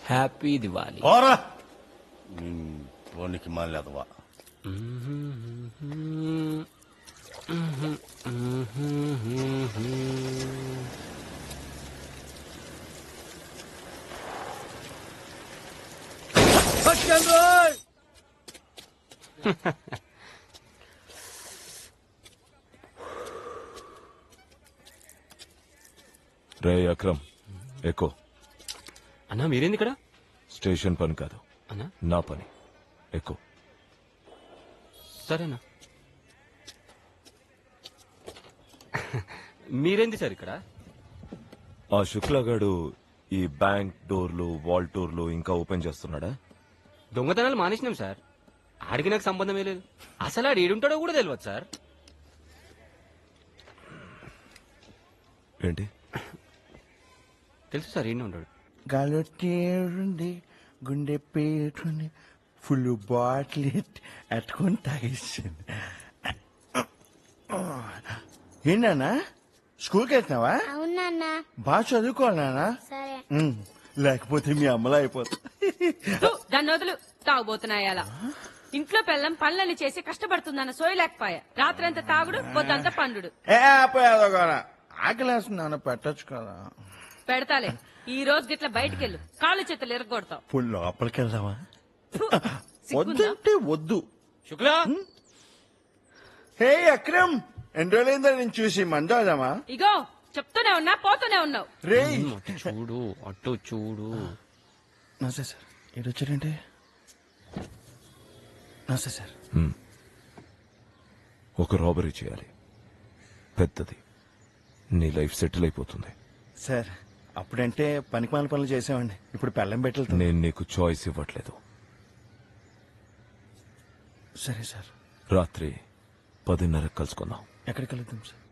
హ్యాపీ దివాలి. పోరా ఓనికి మాలేదవా. రే అక్రమ్, ఎక్కువ. అన్నా మీరేంది ఇక్కడ? స్టేషన్ పని కాదు అన్నా, నా పని. ఎక్కువ. సరేనా. మీరేంది సార్ ఇక్కడ? ఆ శుక్లగాడు ఈ బ్యాంక్ డోర్లు, వాల్ డోర్లు ఇంకా ఓపెన్ చేస్తున్నాడా? దొంగతనాలు మానేసినాం సార్. ఆడికి నాకు సంబంధమే లేదు. అసలు ఆడు ఏడుంటాడో కూడా తెలియదు సార్. ఏంటి? తెలుసు సార్, ఏడు ఉంటాడు. గాలొట్టేడుంది, గుండె పేరుంది, ఫుల్ బాటిల్ అట్టుకొని తాగేసింది. ఏంటన్నా స్కూల్కి వెళ్తున్నావా? అవునా? బాగా చదువుకోవాలన్నా. సరే. లేకపోతే మీ అమ్మలా అయిపోతా. దాన్ని వదులు. తాగుబోతున్నాయాలా ఇంట్లో పెళ్ళం పనులని చేసి కష్టపడుతుందన్న సోయలేకపోయా. రాత్రంతా తాగుడు, పొద్దంతా పండుడు. ఆకలేస్తున్నాను, పెట్టచ్చు కదా. పెడతాలే. ఈ రోజు గిట్ల బయటకెళ్ళు, కాళ్ళు చేతులు ఎరగొడతావు. ఇప్పుడు లోపలికి వెళ్దామా? సిగ్గుందా? వద్దంటే వద్దు. శుక్లా, హే అక్రమ్, ఎన్ని రోజులైందా నేను చూసి మందాదామా? ఇగో చెప్తూనే ఉన్నా, పోతూనే ఉన్నావు. రే చూడు, అటు చూడు. నమస్తే సార్. ఏడొచ్చారంటే? నమస్తే సార్. ఒక రాబరీ చేయాలి, పెద్దది. నీ లైఫ్ సెటిల్ అయిపోతుంది. సార్, అప్పుడంటే పనికిమాల పనులు చేసామండి. ఇప్పుడు పెళ్ళం పెట్టెళ్తుంది. నేను నీకు చాయిస్ ఇవ్వట్లేదు. సరే సార్. రాత్రి 10:30 కలుసుకుందాం. ఎక్కడికి వెళ్తాం సార్?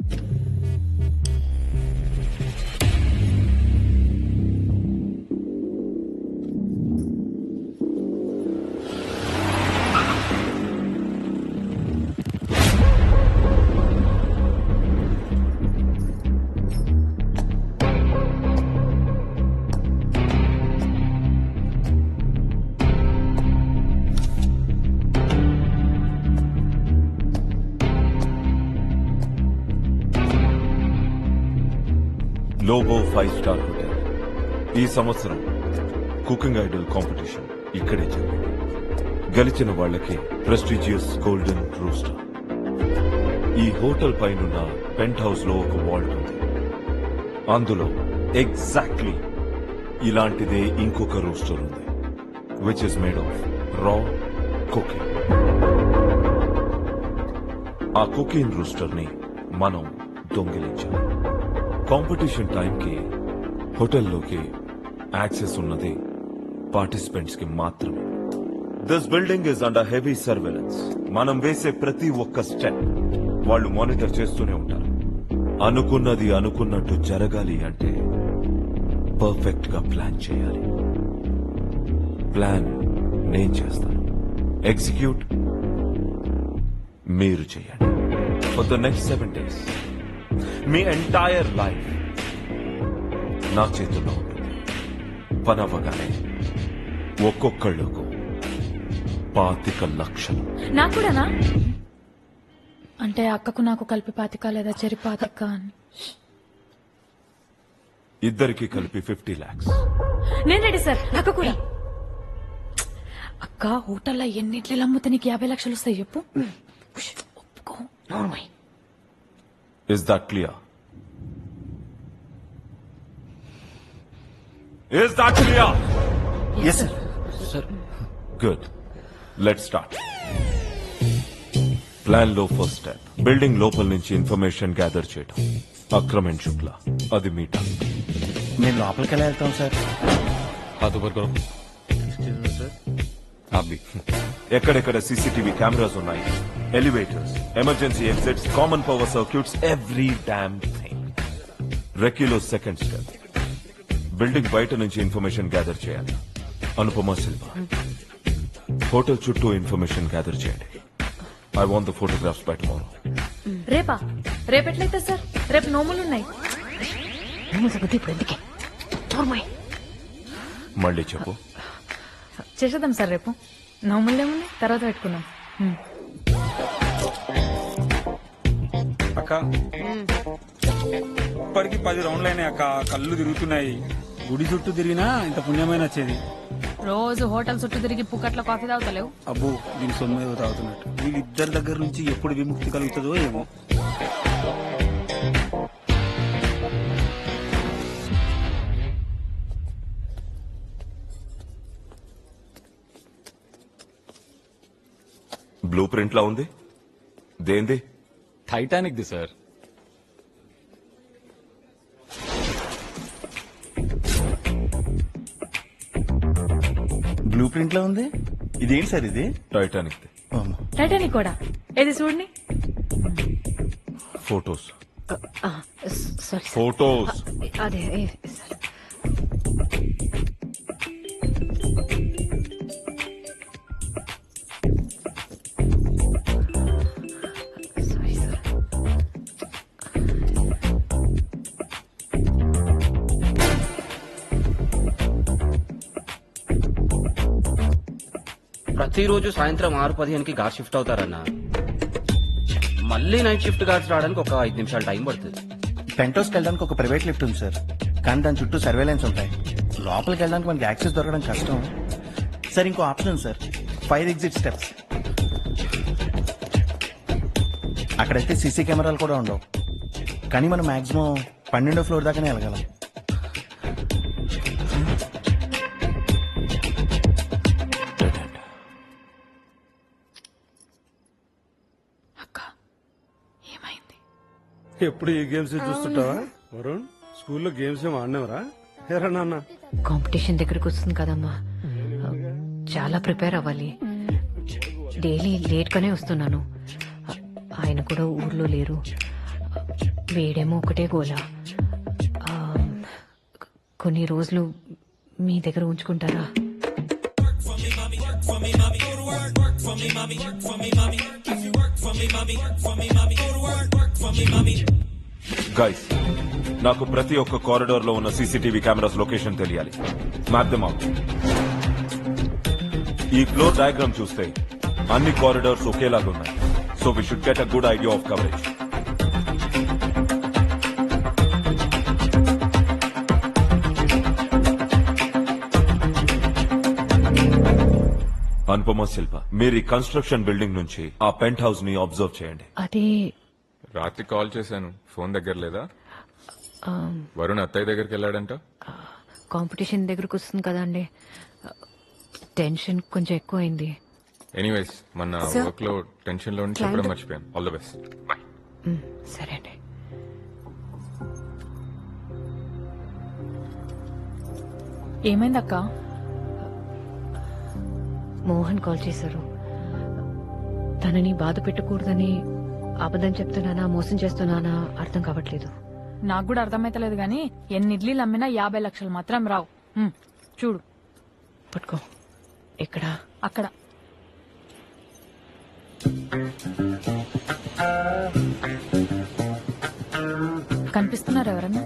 లోబో 5-స్టార్ హోటల్. ఈ సంవత్సరం కుకింగ్ ఐడల్ కాంపిటీషన్ ఇక్కడే జరిగింది. గెలిచిన వాళ్ళకి ప్రెస్టీజియస్ గోల్డెన్ రోస్టర్. ఈ హోటల్ పైనున్న పెంట్ హౌస్ లో ఒక వాల్ట్ ఉంది. అందులో ఎగ్జాక్ట్లీ ఇలాంటిదే ఇంకొక రోస్టర్ ఉంది, విచ్ ఇస్ మేడ్ ఆఫ్ రా కుకింగ్. ఆ కుకింగ్ రోస్టర్ ని మనం దొంగిలించాం. కాంపిటీషన్ టైంకి హోటల్లోకి యాక్సెస్ ఉన్నది పార్టిసిపెంట్స్ కి మాత్రమే. This building is under heavy surveillance. మనం వేసే ప్రతి ఒక్క స్టెప్ వాళ్ళు మానిటర్ చేస్తూనే ఉంటారు. అనుకున్నది అనుకున్నట్టు జరగాలి అంటే పర్ఫెక్ట్ గా ప్లాన్ చేయాలి. ప్లాన్ నేను చేస్తాను, ఎగ్జిక్యూట్ మీరు చేయండి. For the next 7 days me entire life నా చేతుల్లో ఉంటుంది. పని అవ్వగానే ఒక్కొక్కళ్ళకు 25 లక్షలు. నాకు కూడానా? అంటే అక్కకు నాకు కలిపి 25 లేదా చెరి 25 అని. ఇద్దరికి కలిపి 50 lakhs. నేను రెడీ సార్. అక్క కూడా. అక్క హోటల్లో ఎన్ని ఇడ్లీలు అమ్ముతే నీకు 50 లక్షలు వస్తాయి చెప్పు. ఒప్పుకో. Is that clear? Is that clear? Yes, sir. Sir. Good. Let's start. Plan లో ఫస్ట్ స్టెప్ బిల్డింగ్ లోపల నుంచి ఇన్ఫర్మేషన్ గ్యాదర్ చేయడం. అక్రమ్ అండ్ శుక్ల, అది మీ టాస్క్. మేము లోపలికి ఎలా వెళ్తాం సార్? ఎక్కడెక్కడ సీసీటీవీ కెమెరాస్ ఉన్నాయి, elevators, emergency exits, common power circuits, every damn thing. రెక్యూలో సెకండ్ స్టెప్ బిల్డింగ్ బయట నుంచి ఇన్ఫర్మేషన్ గ్యాదర్ చేయాలి. అనుపమ సిల్వా, హోటల్ చుట్టూ ఇన్ఫర్మేషన్ గ్యాదర్ చేయండి. I want the photographs by tomorrow. రేపా? రేపెట్లయితే సార్? రేపు నోములున్నాయి. ఇప్పుడు ఎందుకే? మళ్ళీ చెప్పు. చేసేద్దాం సార్ రేపు. నోములేమున్నాయి, తర్వాత పెట్టుకున్నాం. అక్క ఇప్పటికి 10 రౌండ్లు అయినాయి అక్క. కళ్ళు తిరుగుతున్నాయి. గుడి చుట్టూ తిరిగినా ఇంత పుణ్యమైన వచ్చేది. రోజు హోటల్ చుట్టూ తిరిగి పుక్కట్ల కాఫీ తాగుతలేవు. అబ్బో, దీని సొమ్మేదో తాగుతున్నట్టు. వీళ్ళిద్దరి దగ్గర నుంచి ఎప్పుడు విముక్తి కలుగుతుందో ఏమో. బ్లూ ప్రింట్ లా ఉంది. దేంది? టైటానిక్ ది సార్. బ్లూ ప్రింట్ లో ఉంది. ఇదేంటి సార్ ఇది? Titanic the. టైటానిక్ కూడా ఏది చూడండి. ఫోటోస్. Sorry photos. అదే ప్రతిరోజు సాయంత్రం 6:15కి గార్డ్ షిఫ్ట్ అవుతారన్న. మళ్ళీ నైట్ షిఫ్ట్ గార్డ్స్ రావడానికి ఒక 5 నిమిషాలు టైం పడుతుంది. పెంట్ హౌస్కి వెళ్ళడానికి ఒక ప్రైవేట్ లిఫ్ట్ ఉంది సార్, కానీ దాని చుట్టూ సర్వేలెన్స్ ఉంటాయి. లోపలికి వెళ్ళడానికి మనకి యాక్సెస్ దొరకడం కష్టం సార్. ఇంకో ఆప్షన్ సార్, 5 ఎగ్జిట్ స్టెప్స్. అక్కడైతే సీసీ కెమెరాలు కూడా ఉండవు, కానీ మనం మాక్సిమం 12వ ఫ్లోర్ దాకానే వెళ్ళగలం. ఎప్పుడు ఈ గేమ్స్ చూస్తుంటావా వరుణ్? స్కూల్లో గేమ్స్ ఏం ఆడినవరా? ఏరా నాన్న, కాంపిటీషన్ దగ్గరకు వస్తుంది కదమ్మా, చాలా ప్రిపేర్ అవ్వాలి. డైలీ లేట్ గానే వస్తున్నాను. ఆయన కూడా ఊర్లో లేరు. వేడేమో ఒకటే గోల. కొన్ని రోజులు మీ దగ్గర ఉంచుకుంటారా? గైస్, నాకు ప్రతి ఒక్క కారిడార్ లో ఉన్న సీసీటీవీ కెమెరాస్ లొకేషన్ తెలియాలి. Map them out. ఈ ఫ్లోర్ డయాగ్రామ్ చూస్తే అన్ని కారిడార్స్ ఒకేలాగా ఉన్నాయి. So we should get a good idea of coverage. Anupama Shilpa, మీరు ఈ కన్స్ట్రక్షన్ బిల్డింగ్ నుంచి ఆ పెంట్ హౌస్ ని అబ్జర్వ్ చేయండి. అది రాత్రి కాల్ చేశాను, ఫోన్ దగ్గర లేదా? వరుణ్ అత్తయ్య దగ్గరికి వెళ్ళాడంట. కాంపిటీషన్ దగ్గరకు వస్తుంది కదండి, టెన్షన్ కొంచెం ఎక్కువైంది. ఎనీవేస్, మన వర్క్ లో టెన్షన్ లో నుంచి చెప్పడం మర్చిపోయాను. All the best. బాయ్. సరే అండి. ఏమైందక్క? మోహన్ కాల్ చేశారు. తనని బాధ పెట్టకూడదని అబద్ధం చెప్తున్నానా మోసం చేస్తున్నానా అర్థం కావట్లేదు. నాకు కూడా అర్థమైతలేదు గాని ఎన్ని ఇడ్లీలు అమ్మినా 50 లక్షలు మాత్రం రావు. చూడు పట్టుకో. ఎక్కడ? అక్కడ. కనిపిస్తున్నారు ఎవరన్నా?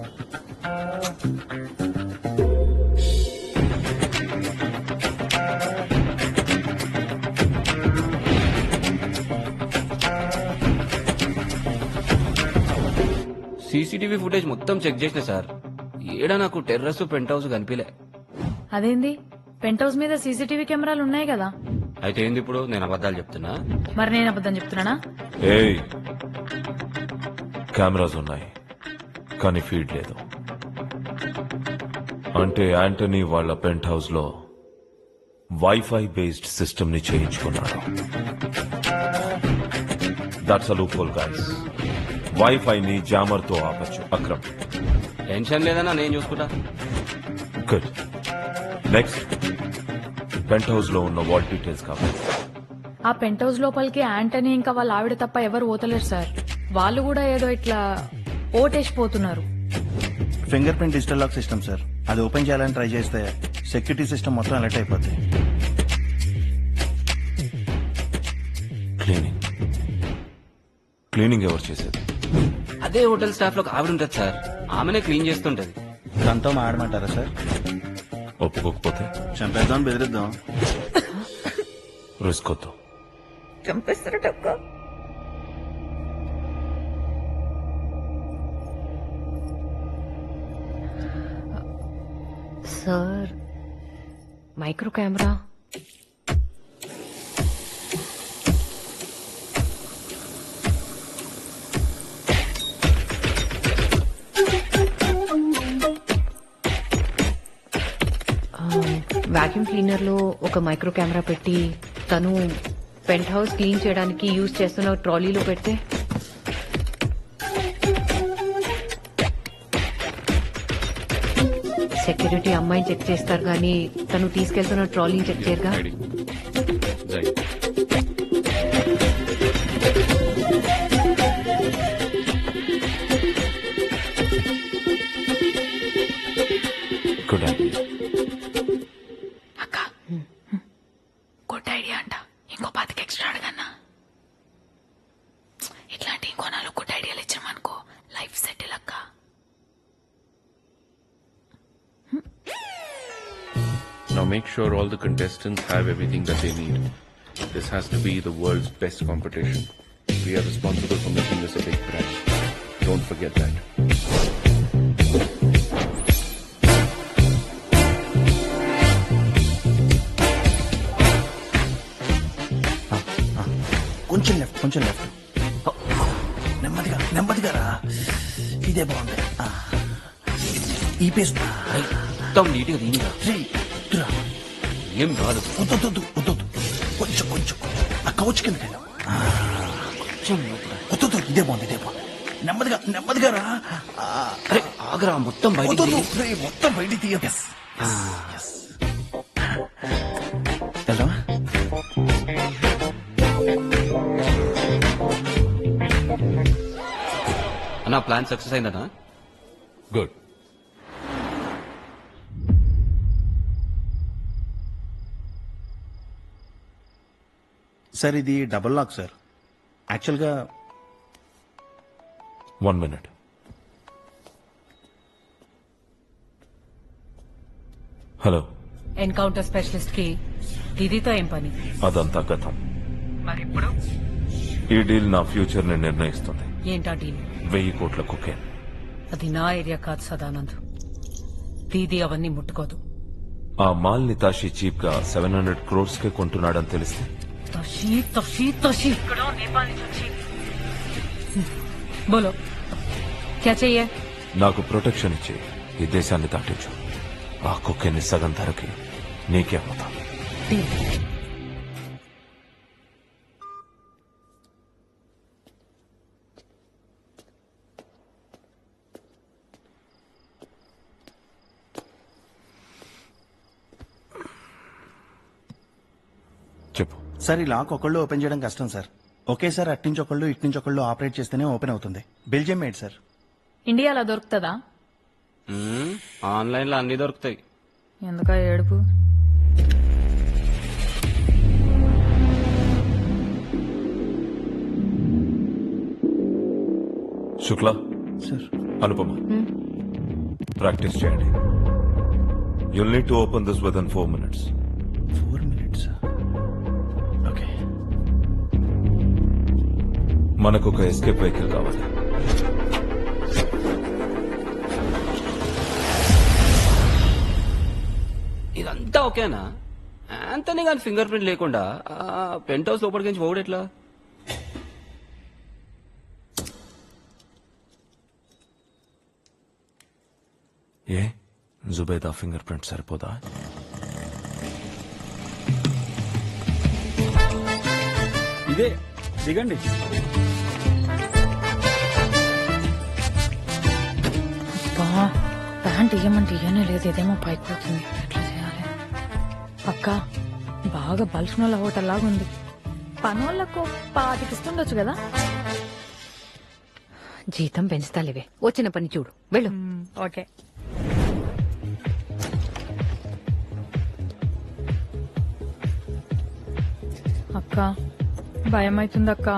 సీసీటీవీ ఫుటేజ్ మొత్తం చెక్ చేసిన సార్, ఏడా నాకు టెర్రస్ పెంట్ హౌస్ కనిపించలే. అదేంది, పెంట్ హౌస్ మీద సీసీటీవీ కెమెరాలు ఉన్నాయి కదా. అయితే ఏంది ఇప్పుడు నేను అబద్ధాలు చెప్తున్నా? మరి నేను అబద్ధం చెప్తున్నానా? ఏయ్, కెమెరాస్ ఉన్నాయి కానీ ఫీడ్ లేదు. అంటే యాంటనీ వాళ్ళ పెంట్ హౌస్ లో వైఫై బేస్డ్ సిస్టమ్ ని చేయించుకున్నాడు. That's a loophole guys. WiFi ని జామర్ తో ఆపచ్చు. అక్రమ్, టెన్షన్ లేదన్నా, నేను చూసుకుంటా. గుడ్. నెక్స్ట్, పెంట్ హౌస్ లో ఉన్న వాల్ డీటెయిల్స్ కావాలి. ఆ పెంట్ హౌస్ లోపలికి యాంటనీ ఇంకా వాళ్ళ ఆవిడ తప్ప ఎవరు పోతలేరు సార్. వాళ్ళు కూడా ఏదో ఇట్లా ఓటేసిపోతున్నారు. Fingerprint digital lock system sir. అది ఓపెన్ చేయాలని ట్రై చేస్తే సెక్యూరిటీ సిస్టమ్ మొత్తం అలర్ట్ అయిపోతాయి. క్లీనింగ్ క్లీనింగ్ ఎవరు చేసేది? అదే హోటల్ స్టాఫ్ లో ఆవిడ ఉంటది సార్, ఆమెనే క్లీన్ చేస్తుంటది. దాంతో మాడమంటారా సార్? ఒప్పుకోకపోతే చంపేద్దాం, బెదిరిద్దాం. రిస్క్ వద్దు. చంపేస్తారట. Sir, micro camera. Vacuum cleaner లో ఒక మైక్రో కెమెరా పెట్టి తను పెంట్ హౌస్ క్లీన్ చేయడానికి యూజ్ చేస్తున్న ట్రాలీలో పెడితే సెక్యూరిటీ అమ్మాయిని చెక్ చేస్తారు కానీ తను తీసుకెళ్తున్న ట్రాలీని చెక్ చేయరుగా. Good idea. గుడ్ ఐడియా అంట. ఇంకో 5 ఎక్స్ట్రా అడగన్నా. ఇట్లాంటి ఇంకో 4 గుడ్ ఐడియాలు ఇచ్చామనుకో లైఫ్ సెటిల్ అక్క. Now make sure all the contestants have everything that they need. This has to be the world's best competition. We are responsible for making this a big prize. Don't forget that. కొంచెం left, కొంచెం left. నెమ్మదిగా, నెమ్మదిగా రా. ఇదే బాగుంది. ఈ face మొత్తం నీట్గా దీనిగా ఏం రాదు. వద్దు, కొంచెం కొంచెం ఆ కౌచ్ కింద వద్దు. ఇదే బాగుంది, ఇదే బాగుంది. నెమ్మదిగా, నెమ్మదిగా రా. అరే ఆగరా, మొత్తం బయట మొత్తం బయటికి తీయ. వెళ్దామా? అన్నా ప్లాన్ సక్సెస్ అయిందన్నా? గుడ్. సార్, ఇది డబుల్ లాక్ సార్. యాక్చువల్గా 1 minute. హలో, ఎన్కౌంటర్ స్పెషలిస్ట్ కి దీదీతో ఏం పని? అదంతా గతం. మరి ఇప్పుడు ఈ డీల్ నా ఫ్యూచర్ ని నిర్ణయిస్తుంది. ఏంటా డీల్? 1000 కోట్ల కుకేన్. అది నా ఏరియా కాదు సదానంద్. దీదీ అవన్నీ ముట్టుకోదు. ఆ మాల్ ని తాషి చీప్ గా 700 crores కే కొంటున్నాడని తెలిస్తే తషి ఇక్కడో నేపాల్ నుంచి వచ్చి బోలో క్యా చెయ్యే? నాకు ప్రొటెక్షన్ ఇచ్చి ఈ దేశాన్ని దాటించు. ఆ కుక్కెని సగం ధరకి నీకే అమ్ముతా. చెప్పు. సార్ ఈ లాక్ ఒకళ్ళు ఓపెన్ చేయడం కష్టం సార్. ఒకేసారి అట్నుంచి ఒకళ్ళు ఇట్నుంచి ఒకళ్ళు ఆపరేట్ చేస్తేనే ఓపెన్ అవుతుంది. Belgium made sir. ఇండియాలో దొరుకుతుందా? ఆన్లైన్ లో అన్ని దొరుకుతాయి. ఎందుక ఏడుపు? శుక్లా సార్. అనుపమ ప్రాక్టీస్ చేయండి. You'll need to open this with in 4 minutes. 4 minutes. Okay. మనకు ఒక ఎస్కేప్ వెహికల్ కావాలి. ఇదంతా ఓకేనా? అంతనే కానీ ఫింగర్ ప్రింట్ లేకుండా పెంట్ హౌస్ లోపలికి నుంచి పోవడం ఎట్లా? ఏ జుబేదా ఫింగర్ ప్రింట్ సరిపోదా? ఇదే దిగండి. ప్యాంట్ ఇయ్యమంటే ఇయ్యనే లేదు, ఇదేమో పైకి పోతుంది. ఎట్లా చేయాలి? అక్క బాగా బల్స్నోళ్ళ హోటల్ లాగా ఉంది. పనోళ్ళకు 25 ఇస్తుండొచ్చు కదా? జీతం పెంచుతాలేవే, వచ్చిన పని చూడు, వెళ్ళు. ఓకే. అక్క భయం అవుతుంది అక్క.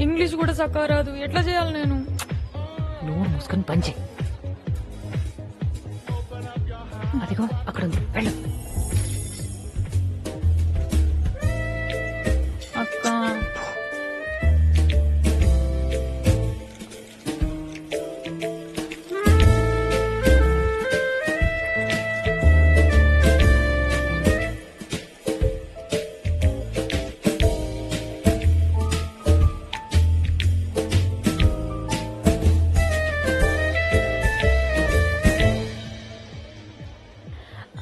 ఇంగ్లీష్ కూడా సక్క రాదు, ఎట్లా చేయాలి నేను? నువ్వు మూసుకొని పని చేయి. అదిగో అక్కడ ఉంది, వెళ్ళు. అక్క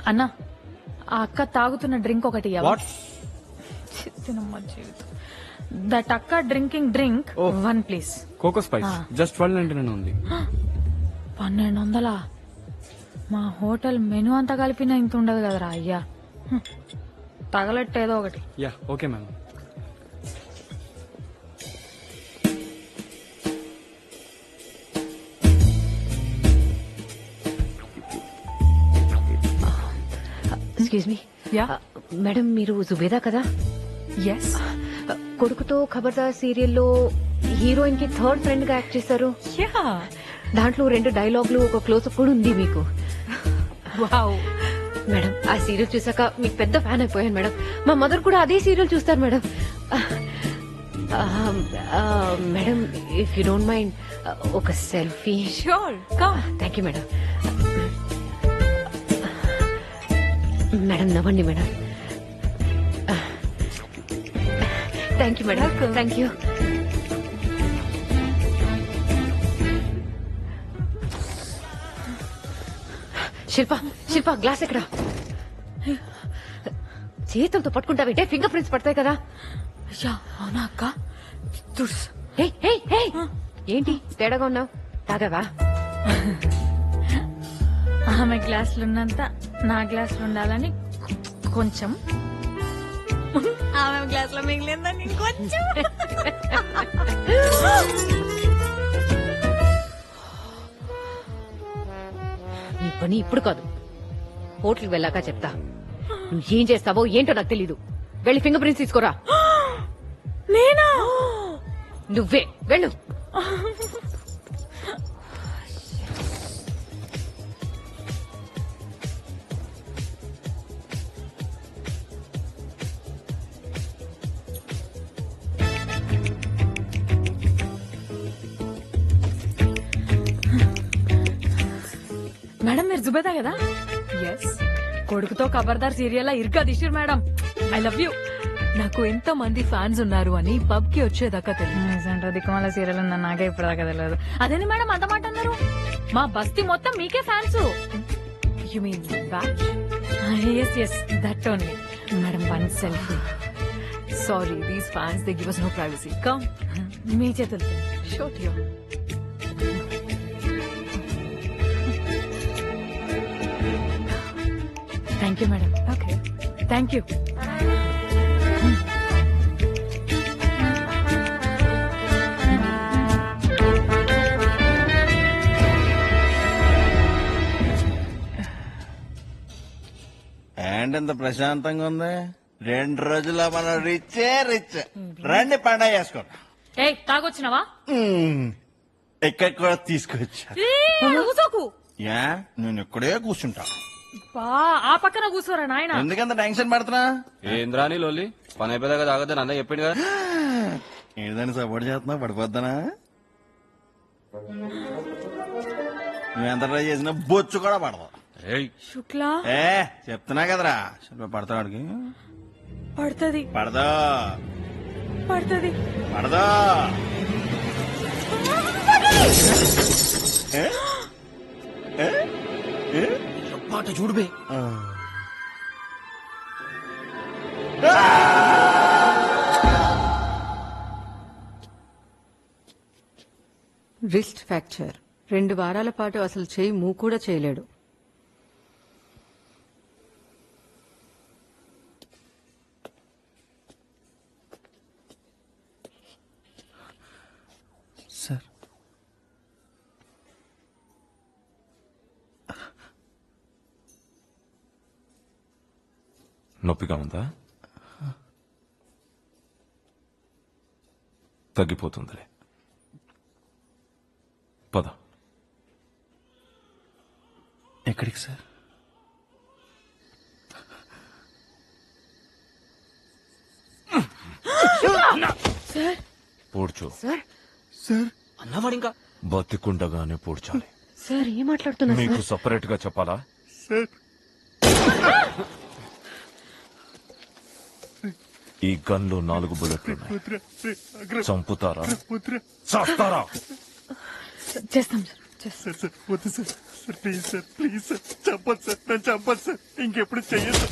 అన్నా, ఆ అక్క తాగుతున్న డ్రింక్ ఒకటి దట్ అక్క drinking drink 1 please. Coco spice just 12.99 ఉంది. 1200? మా హోటల్ మెనూ అంతా కలిపినా ఇంత ఉండదు కదరా అయ్యా. తగలట్టేదో ఒకటి. Yeah okay madam. Excuse me. Madam, మీరు జుబేదా కదా? ఎస్. కొడుకుతో ఖబర్దార్ సీరియల్లో హీరోయిన్ కి థర్డ్ ఫ్రెండ్ గా యాక్ట్ చేశారు. దాంట్లో 2 డైలాగులు, ఒక క్లోజ్అప్ కూడా ఉంది మీకు. మేడం, ఆ సీరియల్ చూసాక మీకు పెద్ద ఫ్యాన్ అయిపోయాను మేడం. మా మదర్ కూడా అదే సీరియల్ చూస్తారు madam. Madam, if you don't mind ఒక selfie. Sure, thank you madam. Madam నవ్వండి madam. Thank you madam, thank you. Shilpa glass ఎక్కడ? చేతులతో పట్టుకుంటావేంటే? ఫింగర్ ప్రింట్స్ పడతాయి కదా. అవునా అక్క? ఏంటి తేడాగా ఉన్నావు? తాగావా? ఆమె గ్లాసులు ఉన్నంత నా గ్లాసులు ఉండాలని కొంచెం, ఆమె గ్లాసులో మిగిలిందని కొంచెం. నీ పని ఇప్పుడు కాదు, హోటల్కి వెళ్ళాక చెప్తా. నువ్వు ఏం చేస్తావో ఏంటో నాకు తెలీదు. వెళ్ళి ఫింగర్ ప్రింట్స్ తీసుకోరా. నేనా? నువ్వే వెళ్ళు. మేడం, మీరు జుబేదా కదా? ఎస్. కొడుకుతో ఖబర్దార్ సీరియల్ ఇరుగా దిశర్ మేడం. I love you. నాకు ఎంత మంది ఫ్యాన్స్ ఉన్నారు అని పబ్ కి వచ్చేదాకా తెలియదు. దిక్కుమాల సీరియల్ ఉందని నాకే ఇప్పుడు దాకా తెలియదు. అదేని మేడం అంత మాట అన్నారు? మా బస్తీ మొత్తం మీకే fans. You mean batch? Yes yes, that only. Madam, 1 selfie. Sorry, these fans they give us no privacy. Come. మీ చేతులతో. Short here. Thank you madam. Okay. Thank you. ఏంటంత ప్రశాంతంగా ఉంది? 2 రోజుల్లో మనం రిచ్చే రిచ్. రండి పండగ చేసుకోండి. ఏయ్ తాగొచ్చినావా? ఇక్కడ కూడా తీసుకొచ్చా. కూసోకు. యా నేను ఇక్కడే కూర్చుంటా. బా ఆ పక్కన కూర్చోరా నాయన. ఎందుకంత టెన్షన్ పడుతున్నా? ఏంద్రా నీ లోలి? పని అయిపోయేదాకా తాగద్దని అన్న చెప్పింది కదా. ఏదైనా సపోర్ట్ చేస్తున్నా పడిపోద్దనా? నువ్వెంత ట్రై చేసినా బొచ్చు కూడా పడదు. శుక్లా చెప్తున్నా కదరా, పడతాడికి పడుతుంది పడదా పడుతుంది పడదా. మాట చూడుబే. Wrist fracture. 2 వారాల పాటు అసలు చేయి మూవ్ కూడా చేయలేడు. సార్ నొప్పిగా ఉందా? తగ్గిపోతుందిలే. పద. ఎక్కడికి సార్? సార్ పూడ్చు. సార్ సార్ అన్నవాడు ఇంకా బతికుండగానే పూడ్చాలి. సార్ ఏం మాట్లాడుతున్నారు మీకు సార్? సపరేట్ గా చెప్పాలా? సార్ ఈ గన్లో 4 బుల్లెట్లున్నాయి. చంపుతారా చేస్తారా? చేస్తాం సార్. సార్ వద్దు sir. Sir please sir, please sir, చంపదు సార్, నన్ను చంపదు సార్, ఇంకెప్పుడు చెయ్యదు.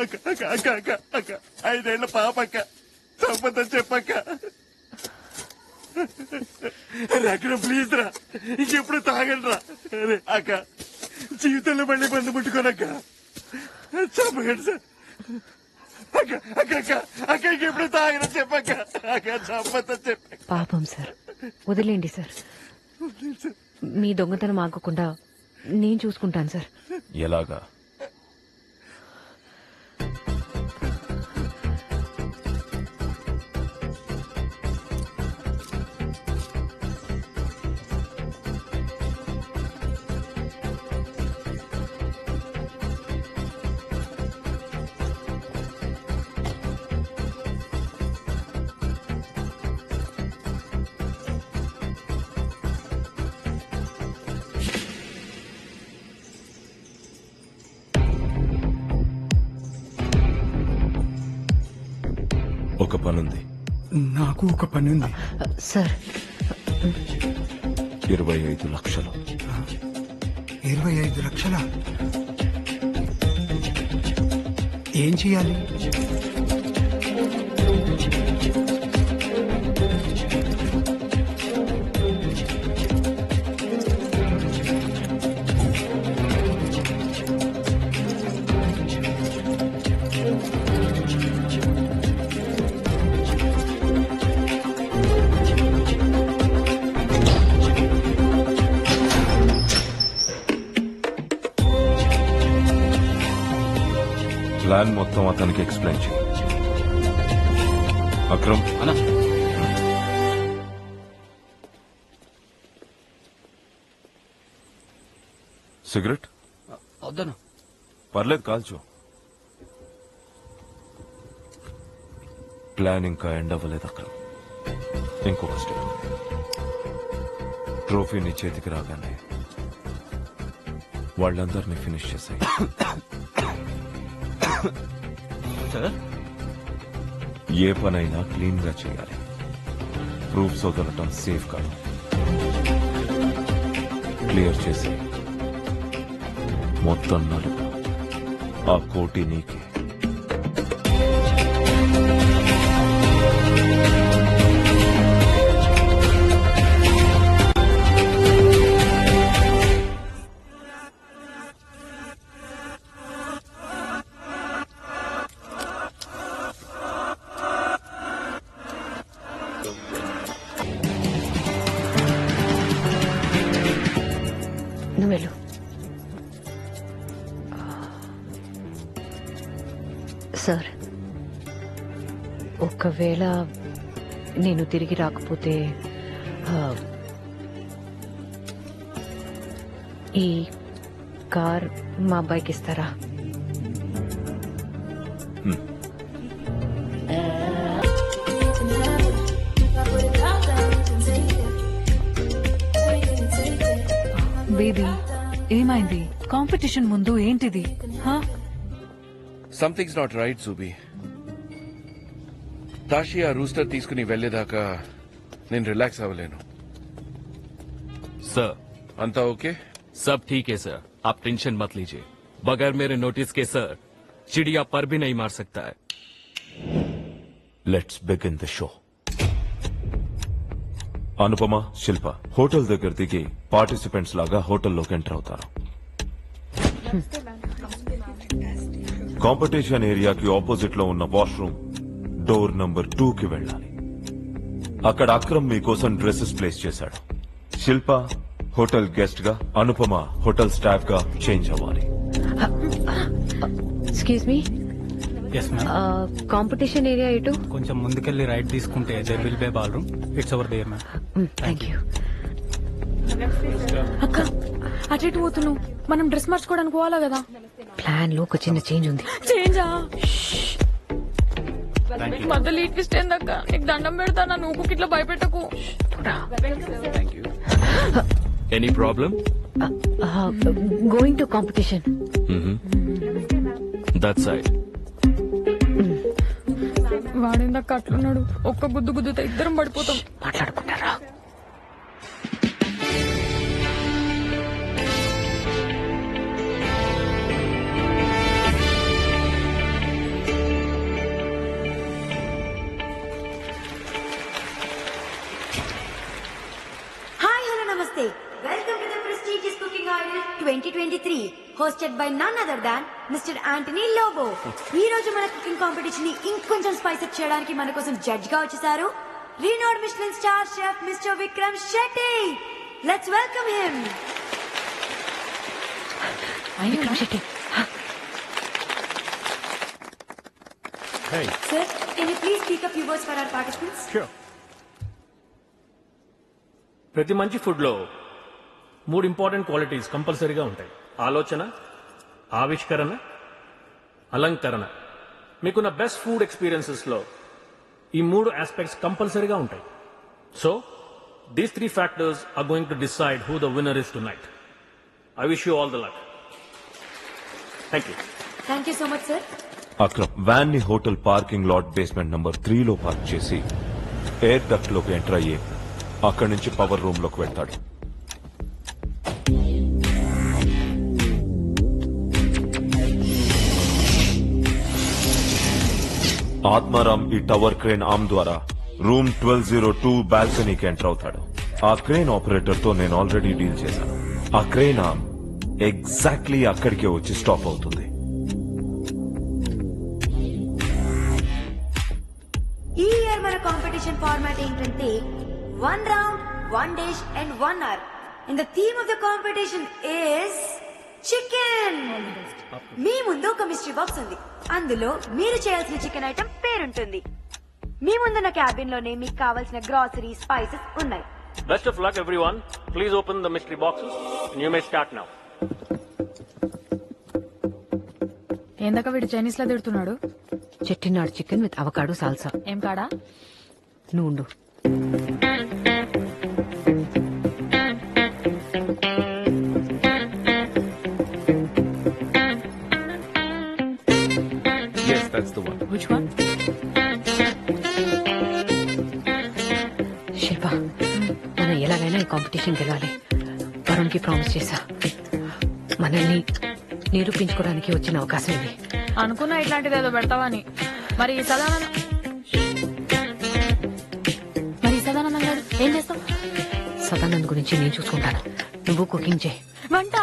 అక్క అక్క అక్క అక్క అక్క 5 ఏళ్ల పాప అక్క, చంపదని చెప్పక్క. అక్కడ ప్లీజ్ రా, ఇంకెప్పుడు తాగండి రా. అరే అక్క, జీవితంలో మళ్ళీ బంధు ముట్టుకోనక్క, చంపకండి సార్. అక్క అక్క అక్క అక్క ఇంకెప్పుడు తాగని చెప్పక్క. అక్క చంపదని చెప్పక్క. పాపం సార్, వదిలేండి సార్. మీ దొంగతనం ఆగకుండా నేను చూసుకుంటాను సార్. ఎలాగా? ఒక పనుంది. నాకు ఒక పని ఉంది సార్. 25 లక్షలు. 25 లక్షల? ఏం చేయాలి? ప్లాన్ మొత్తం అతనికి ఎక్స్ప్లెయిన్ చేయి. అక్రమ్ అన్నా సిగరెట్ వద్దనా? పర్లేదు, కాల్చు. ప్లాన్ ఇంకా ఎండ్ అవ్వలేదు అక్రమ్. ఇంకొక స్టెప్. ట్రోఫీ నీ చేతికి రాగానే వాళ్ళందరినీ ఫినిష్ చేశాయి. ఏ పనైనా క్లీన్ గా చేయాలి. ప్రూఫ్స్ వదలటం సేఫ్ కాదు. క్లియర్ చేసి మొత్తం 4 ఆ కోటి నీకే. నువ్వు వెళ్ళు. ఒకవేళ నేను తిరిగి రాకపోతే ఆ, ఈ కార్ మా అబ్బాయికి ఇస్తారా? బేబీ ఏమైంది? కాంపిటీషన్ ముందు ఏంటిది? హా? సంథింగ్స్ నాట్ రైట్ జూబీ. తాషి ఆ రూస్టర్ తీసుకుని వెళ్లేదాకా నేను రిలాక్స్ అవ్వలేను. सर అంతా ఓకే? सब ठीक है सर, आप टेंशन मत लीजिए. बगैर मेरे नोटिस के सर चिड़िया पर भी नहीं मार सकता है. Let's begin the show. Anupama, Shilpa hotel దగ్గర దిగి పార్టిసిపెంట్స్ లాగా హోటల్లోకి ఎంటర్ అవుతారు. కాంపిటీషన్ ఏరియాకి ఆపోజిట్ లో ఉన్న వాష్రూమ్ డోర్ నంబర్ 2 కి వెళ్ళాలి. అక్కడ అక్రమ్ మీకోసం డ్రెస్సెస్ ప్లేస్ చేశాడు. శిల్ప హోటల్ గెస్ట్ గా, అనుపమ హోటల్ స్టాఫ్ గా చేంజ్ అవ్వాలి. ఎక్స్క్యూజ్ మీ, కాంపిటీషన్ ఏరియా ఎటు? కొంచెం ముందుకెళ్ళి రైట్ తీసుకుంటే there will be ballroom. It's over there ma'am. Thank you. అక్క అటు ఇటు పోతున్నావు, మనం డ్రెస్ మార్చుకోవడానికి పోవాలా కదా? ప్లాన్ లో ఒక చిన్న చేంజ్ ఉంది. చేంజా? మధ్య లీట్ ట్విస్ట్ ఏందక్క? నీకు దండం పెడతా, నా నువ్వు ఇట్లా భయపెట్టకు. Any problem? Going to competition. that side. వాడేందక్క అట్లున్నాడు? ఒక్క గుద్దు గుద్దుతో ఇద్దరం పడిపోతాం. మాట్లాడుకుంటారా? Hi, hello, namaste. Welcome to the prestigious cooking idol 2023, hosted by none other than Mr. Anthony Lobo. ఈ రోజు మన కుకింగ్ కాంపిటీషన్ ని ఇంకొంచెం స్పైస్ అప్ చేయడానికి మన కోసం జడ్జ్ గా వచ్చేసారు renowned Michelin star chef mister Vikram Shetty. Let's welcome him. Vikram Shetty. Sir, can you please speak a few words for our participants? ప్రతి మంచి ఫుడ్ లో 3 ఇంపార్టెంట్ క్వాలిటీస్ కంపల్సరీగా ఉంటాయి: ఆలోచన, ఆవిష్కరణ, అలంకరణ. మీకున్న బెస్ట్ ఫుడ్ ఎక్స్పీరియన్సెస్ లో ఈ 3 ఆస్పెక్ట్స్ కంపల్సరీగా ఉంటాయి. So these 3 factors are going to decide who the winner is tonight. I wish you all the luck. Thank you. Thank you so much, sir. Akram van ని hotel parking lot basement number 3 లో park చేసి air duct లోకి enter అయ్యి అక్కడి నుంచి power room లోకి వెళ్తాడు. ఆత్మారాం ఈ టవర్ క్రేన్ ఆర్మ్ ద్వారా రూమ్ 1202 బాల్కనీకి ఎంటర్ అవుతాడు. ఆ క్రేన్ ఆపరేటర్ తో నేను ఆల్రెడీ డీల్ చేశాను. ఆ క్రేన్ ఆర్మ్ ఎగ్జాక్ట్లీ అక్కడికే వచ్చి స్టాప్ అవుతుంది. ఈ ఇయర్ మన కాంపిటీషన్ ఫార్మాట్ ఏంటంటే 1 round, 1 dish and 1 hour. And the theme of the competition is chicken. మీ ముందు ఒక మిస్టరీ బాక్స్ ఉంది. అందులో మీరు చేయాల్సిన చికెన్ ఐటమ్ పేరుంటుంది. మీ ముందున్న క్యాబిన్ లోనే మీకు కావాల్సిన గ్రాసరీ, స్పైసెస్ ఉన్నాయి. Best of luck everyone. Please open the mystery boxes. You may start now. ఏందక్క వీడు చైనీస్ లో తిడుతున్నాడు? Chettinad chicken with avocado salsa. ఏం కాడా? నువ్వు ఉండు. Yes, that's the one. Which one? శిల్ప, మనం ఎలాగైనా ఈ కాంపిటీషన్ గెలవాలి. వరుణ్ కి ప్రామిస్ చేశా. మనల్ని నిరూపించుకోవడానికి వచ్చిన అవకాశం ఇది. అనుకున్నా ఇట్లాంటిది ఏదో పెడతావని. మరి ఈ సదానందం గారు ఏం చేస్తావు? సదానంద్ గురించి నేను చూసుకుంటాను. నువ్వు కుకింగ్ చేయి. వంట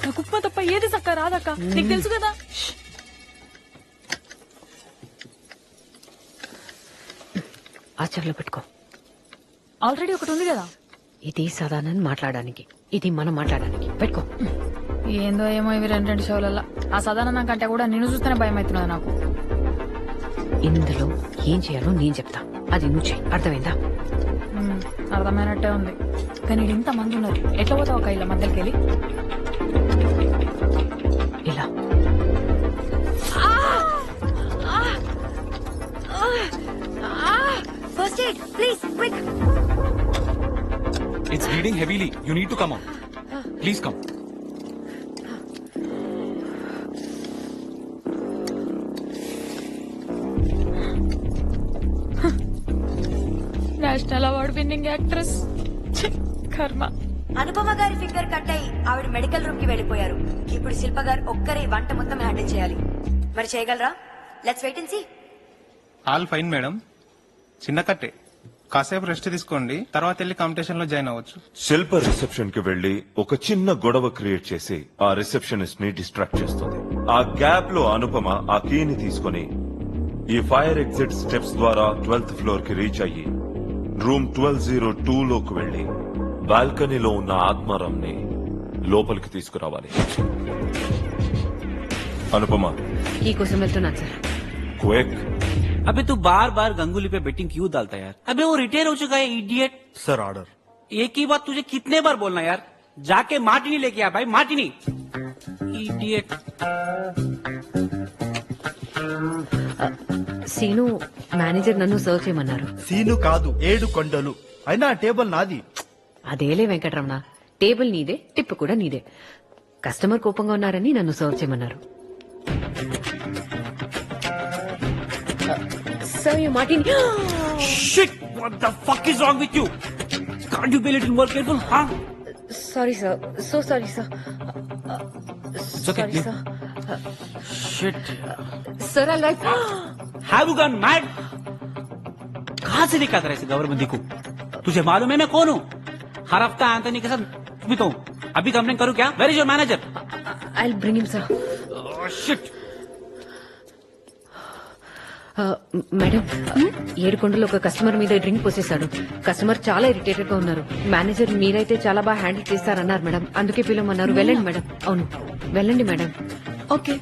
నాకు ఉప్మా తప్ప ఏది చక్క రాదక్క, నీకు తెలుసు కదా. ఆచరణలో పెట్టుకో. ఆల్రెడీ ఒకటి ఉంది కదా. ఇది సదానంద్ మాట్లాడడానికి, ఇది మనం మాట్లాడడానికి. పెట్టుకో. ఏందో ఏమో ఇవి 2 షోలల్లో. ఆ సదానందం కంటే కూడా నిన్ను చూస్తేనే భయం అవుతున్నది నాకు. ఇందులో ఏం చేయాలో నేను చెప్తా, అది నువ్వు చెయ్యి. అర్థమైందా? అర్థమైనట్టే ఉంది, కానీ ఈడ ఇంత మంది ఉన్నారు, ఎట్లా పోతావు ఒక ఇళ్ళ మధ్యలోకి వెళ్ళి? ఇలా first aid please quick. It's bleeding heavily. You need to come out. Please come. National award winning actress. కర్మ. అనుపమ గారి ఫింగర్ కట్ అయి ఆవిడ మెడికల్ రూమ్ కి వెళ్ళిపోయారు. ఇప్పుడు శిల్ప గారు ఒక్కరే వంట మొత్తం హ్యాండిల్ చేయాలి. మరి చేయగలరా? Let's wait and see. All fine madam, చిన్న కట్టే, కాసేపు రెస్ట్ తీసుకోండి, తర్వాత వెళ్ళి కాంపిటీషన్ లో జాయిన్ అవ్వచ్చు. శిల్ప రిసెప్షన్ కి వెళ్లి ఒక చిన్న గొడవ క్రియేట్ చేసి ఆ రిసెప్షనిస్ట్ ని డిస్ట్రాక్ట్ చేస్తుంది. ఆ గ్యాప్ లో అనుపమ ఆ కీని తీసుకుని ఈ ఫైర్ ఎగ్జిట్ స్టెప్స్ ద్వారా 12th ఫ్లోర్ కి రీచ్ అయ్యి రూమ్ 1202 లోకి వెళ్లి బాల్కనీలో ఉన్న ఆత్మారాంని లోపలికి తీసుకురావాలి. అనుపమ, ఈ కోసం వెళ్తున్నాను సార్. క్విక్. अबे तू बार बार गंगुली पे बेटिंग क्यों डालता है यार? अबे वो रिटायर हो चुका है इडियट. Sir order. एक ही बात तुझे कितने बार बोलना यार? जाके मार्टिनी लेके आ भाई, मार्टिनी. इडियट. సీను మేనేజర్ నన్ను సర్వ్ చేయమన్నారు. సీను కాదు, 7 కొండలు. అయినా టేబుల్ నాది. అదేలే వెంకటరమణ, టేబుల్ నీదే, టిప్ కూడా నీదే. కస్టమర్ కోపంగా ఉన్నారని నన్ను సర్వ్ చేయమన్నారు. Sir you Martin. Shit! What the fuck is wrong with you? Can't you be a little more careful, huh? Sorry sir, so sorry sir. Sorry sir. Shit. Sir I like. Have you gone mad? कहाँ से निकाल रहा है इस government को? तुझे मालूम है मैं कौन हूँ? हर हफ्ता एंथनी के साथ बीता हूँ. अभी कंप्लेन करूँ क्या? Where is your manager? I'll bring him, sir. Oh, shit. Madam, 7 కొండలు ఒక కస్టమర్ మీద డ్రింక్ పోసేశాడు. కస్టమర్ చాలా ఇరిటేటెడ్ గా ఉన్నారు. మేనేజర్ మీరైతే చాలా బాగా హ్యాండిల్ చేస్తారన్నారు మేడం, అందుకే పిలవమన్నారు. వెళ్ళండి మేడం. అవును, వెళ్ళండి మేడం. ఓకే.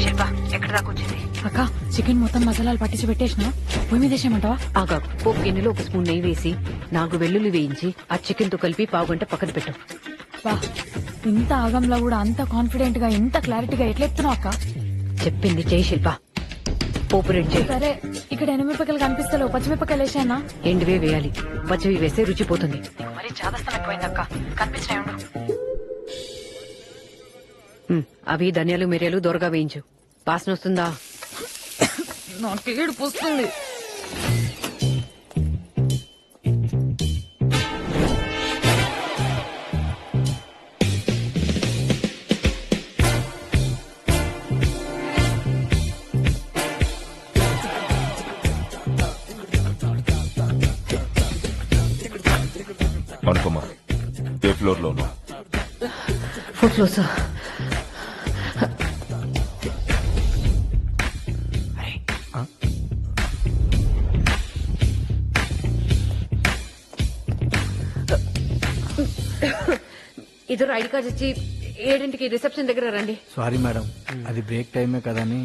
శిల్ప ఎక్కడ దాకా వచ్చింది? అక్క, చికెన్ మొత్తం మసాలాలు పట్టించి పెట్టేసిన, పొయ్యి మీద వేసేయమంటావా? ఆగా, పోపు గిన్నెలో ఒక స్పూన్ నెయ్యి వేసి 4 వెల్లుల్లి వేయించి ఆ చికెన్ తో కలిపి పావుగంట పక్కన పెట్టు. వా, ఇంత ఆగంలో కూడా అంత కాన్ఫిడెంట్ గా, ఇంత క్లారిటీగా ఎట్లా చెప్తున్నావు అక్క? చెప్పింది చేయి శిల్ప. పోపు రెడీ చేయి. సరే, ఇక్కడ ఎండుమిరపకాయలు కనిపిస్తలేవు, పచ్చిమిరపకాయలు వేసానా? ఎండువే వేయాలి, పచ్చివి వేస్తే రుచి పోతుంది. మరి చాదస్తం ఎక్కువైందక్క, కనిపించినాయి. అవి ధనియాలు మిరియాలు దొరగా వేయించు. వాసన వస్తుందా? నాకు ఏడుపు వస్తుంది. అనుపమ, ఏ ఫ్లోర్ లోను? 4th floor sir. ఇద్దరు ఐడి కార్డ్స్ ఇచ్చి 7ంటికి రిసెప్షన్ దగ్గర రండి. సారీ మేడం, అది బ్రేక్ టైమే కదని.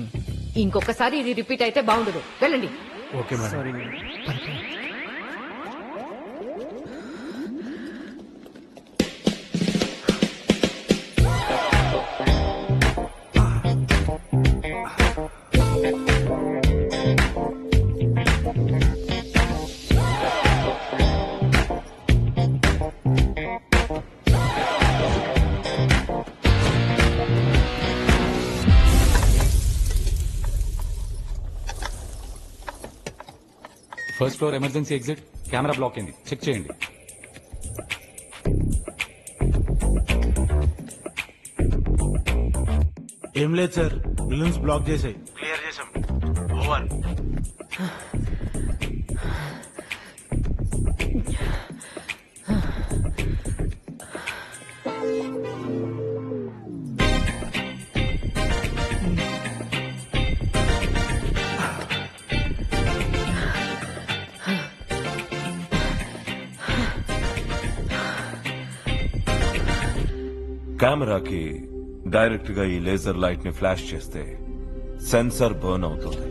ఇంకొకసారి ఇది రిపీట్ అయితే బాగుండదు. వెళ్ళండి. Okay madam. Sorry. First floor emergency exit, camera block అయింది, చెక్ చేయండి. ఏం లేదు సార్, బెలూన్స్ బ్లాక్ చేసాయి. క్లియర్ చేసాం. ఓవర్. కెమెరాకి డైరెక్ట్ గా ఈ లేజర్ లైట్ ని ఫ్లాష్ చేస్తే సెన్సార్ బర్న్ అవుతుంది.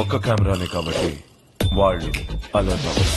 ఒక్క కెమెరానే కాబట్టి వాళ్ళు అలర్ట్ అవ్వరు.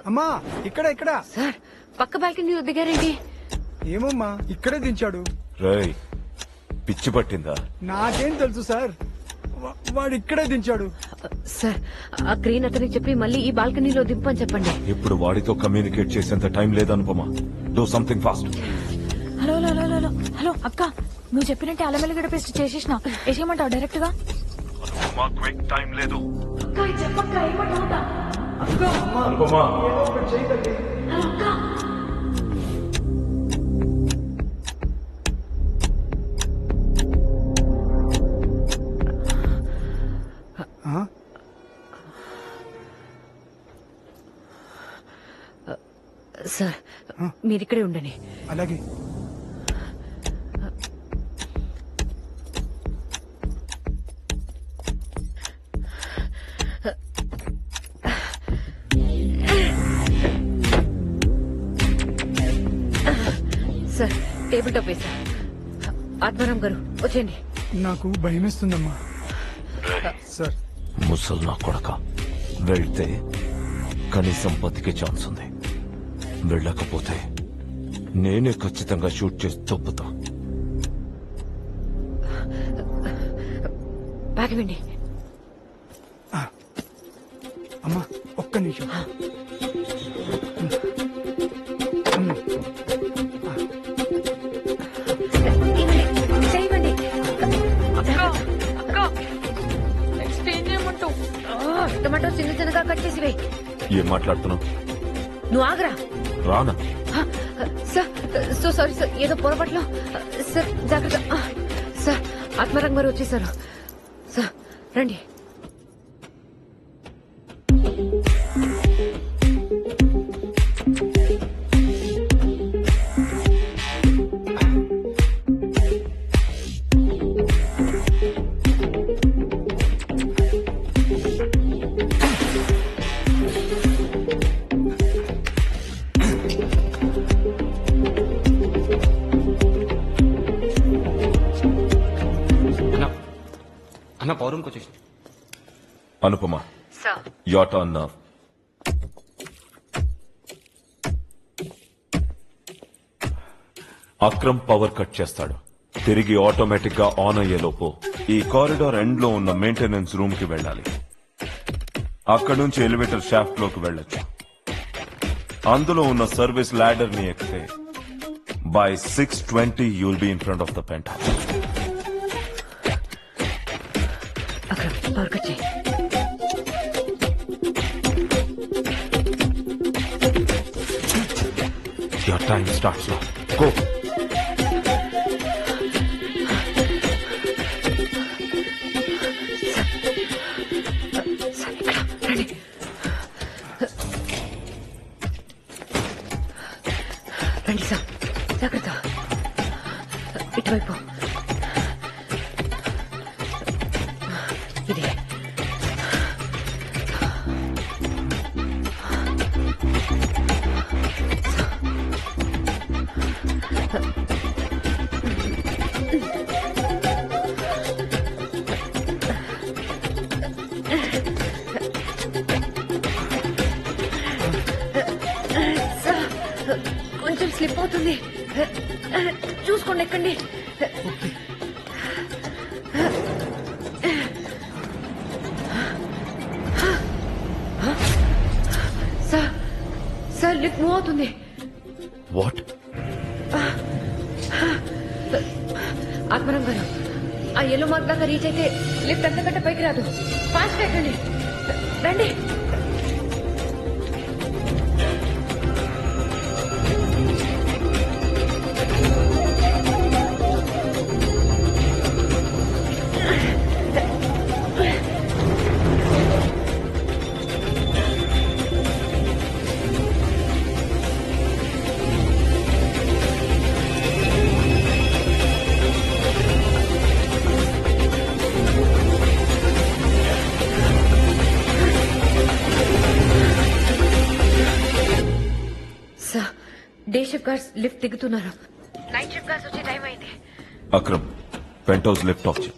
అమ్మా ఇక్కడ ఇక్కడ సార్ పక్క బాల్కనీలో దిగారేంటి? ఏమమ్మా ఇక్కడే దించాడు. రేయ్ పిచ్చి పట్టిందా? నాకేం తెలుసు సార్, వాడు ఇక్కడే దించాడు. సార్ ఆ క్రేన్ అతనికి చెప్పి మళ్ళీ ఈ బాల్కనీలో దింపని చెప్పండి. ఇప్పుడు వాడితో కమ్యూనికేట్ చేసేంత టైం లేదనుపమా. Do something fast. Hello hello hello hello hello అక్క, నువ్వు చెప్పినట్టే అల్లం వెల్లిగడ్డ పేస్ట్ చేసేసిన వేసేయమంటావు డైరెక్ట్ గా? క్విక్ టైం లేదు. అనుపమా సార్ మీరిక్కడే ఉండండి. అలాగే. సార్ టేబుల్ టాప్ వేసా. ఆత్మారాం గారు వచ్చేయండి. నాకు భయమేస్తుందమ్మా. సార్ ముసల్ నా కొడక, వెళ్తే కనీసం బతికే ఛాన్స్ ఉంది. వెళ్ళకపోతే నేనే ఖచ్చితంగా షూట్ చేసి తప్పుతా. బాగవండి. అమ్మా ఒక్క నిమిషం. చేయండి. నెక్స్ట్ ఏం చేయమంటావు? టమాటో చిన్న చిన్నగా కట్ చేసి వేయి. ఏం మాట్లాడుతున్నావు? నువ్వు ఆగరా. రానా? సార్ సో సారీ సార్, ఏదో పొరపాట్లో. సార్ జాగ్రత్త. సార్ ఆత్మారాం గారు వచ్చేసారు. సార్ రండి. అన్న పౌరంకి వచ్చేసి. Anupama, your turn now. Akram power cut చేస్తాడు. తిరిగి ఆటోమేటిక్ గా ఆన్ అయ్యేలోపు ఈ కారిడార్ ఎండ్ లో ఉన్న మెయింటెనెన్స్ రూమ్ కి వెళ్ళాలి. అక్కడ నుంచి ఎలివేటర్ షాఫ్ట్ లోకి వెళ్ళొచ్చు. అందులో ఉన్న సర్వీస్ ల్యాడర్ ని ఎక్కితే by 6:20 you'll be in front of the penthouse. Akram power cut చేయి. Your time starts now. Go. రండి సార్, జాగ్రత్త. ఇటువైపు. ఇది కొంచెం స్లిప్ అవుతుంది. చూసుకోండి ఎక్కండి. సార్ సార్ లిఫ్ట్ మూవ్ అవుతుంది. వాట్? ఆత్మరం గారు, ఆ ఎల్లో మార్క్ దాకా రీచ్ అయితే లిఫ్ట్ అంతకంటే పైకి రాదు. ఫాస్ట్ ఎక్కండి. రండి. Sir, day shift guards lift దిగుతున్నారు. నైట్ షిఫ్ట్ గార్డ్స్ వచ్చే టైం అయింది. Akram, penthouse lift off చేయి.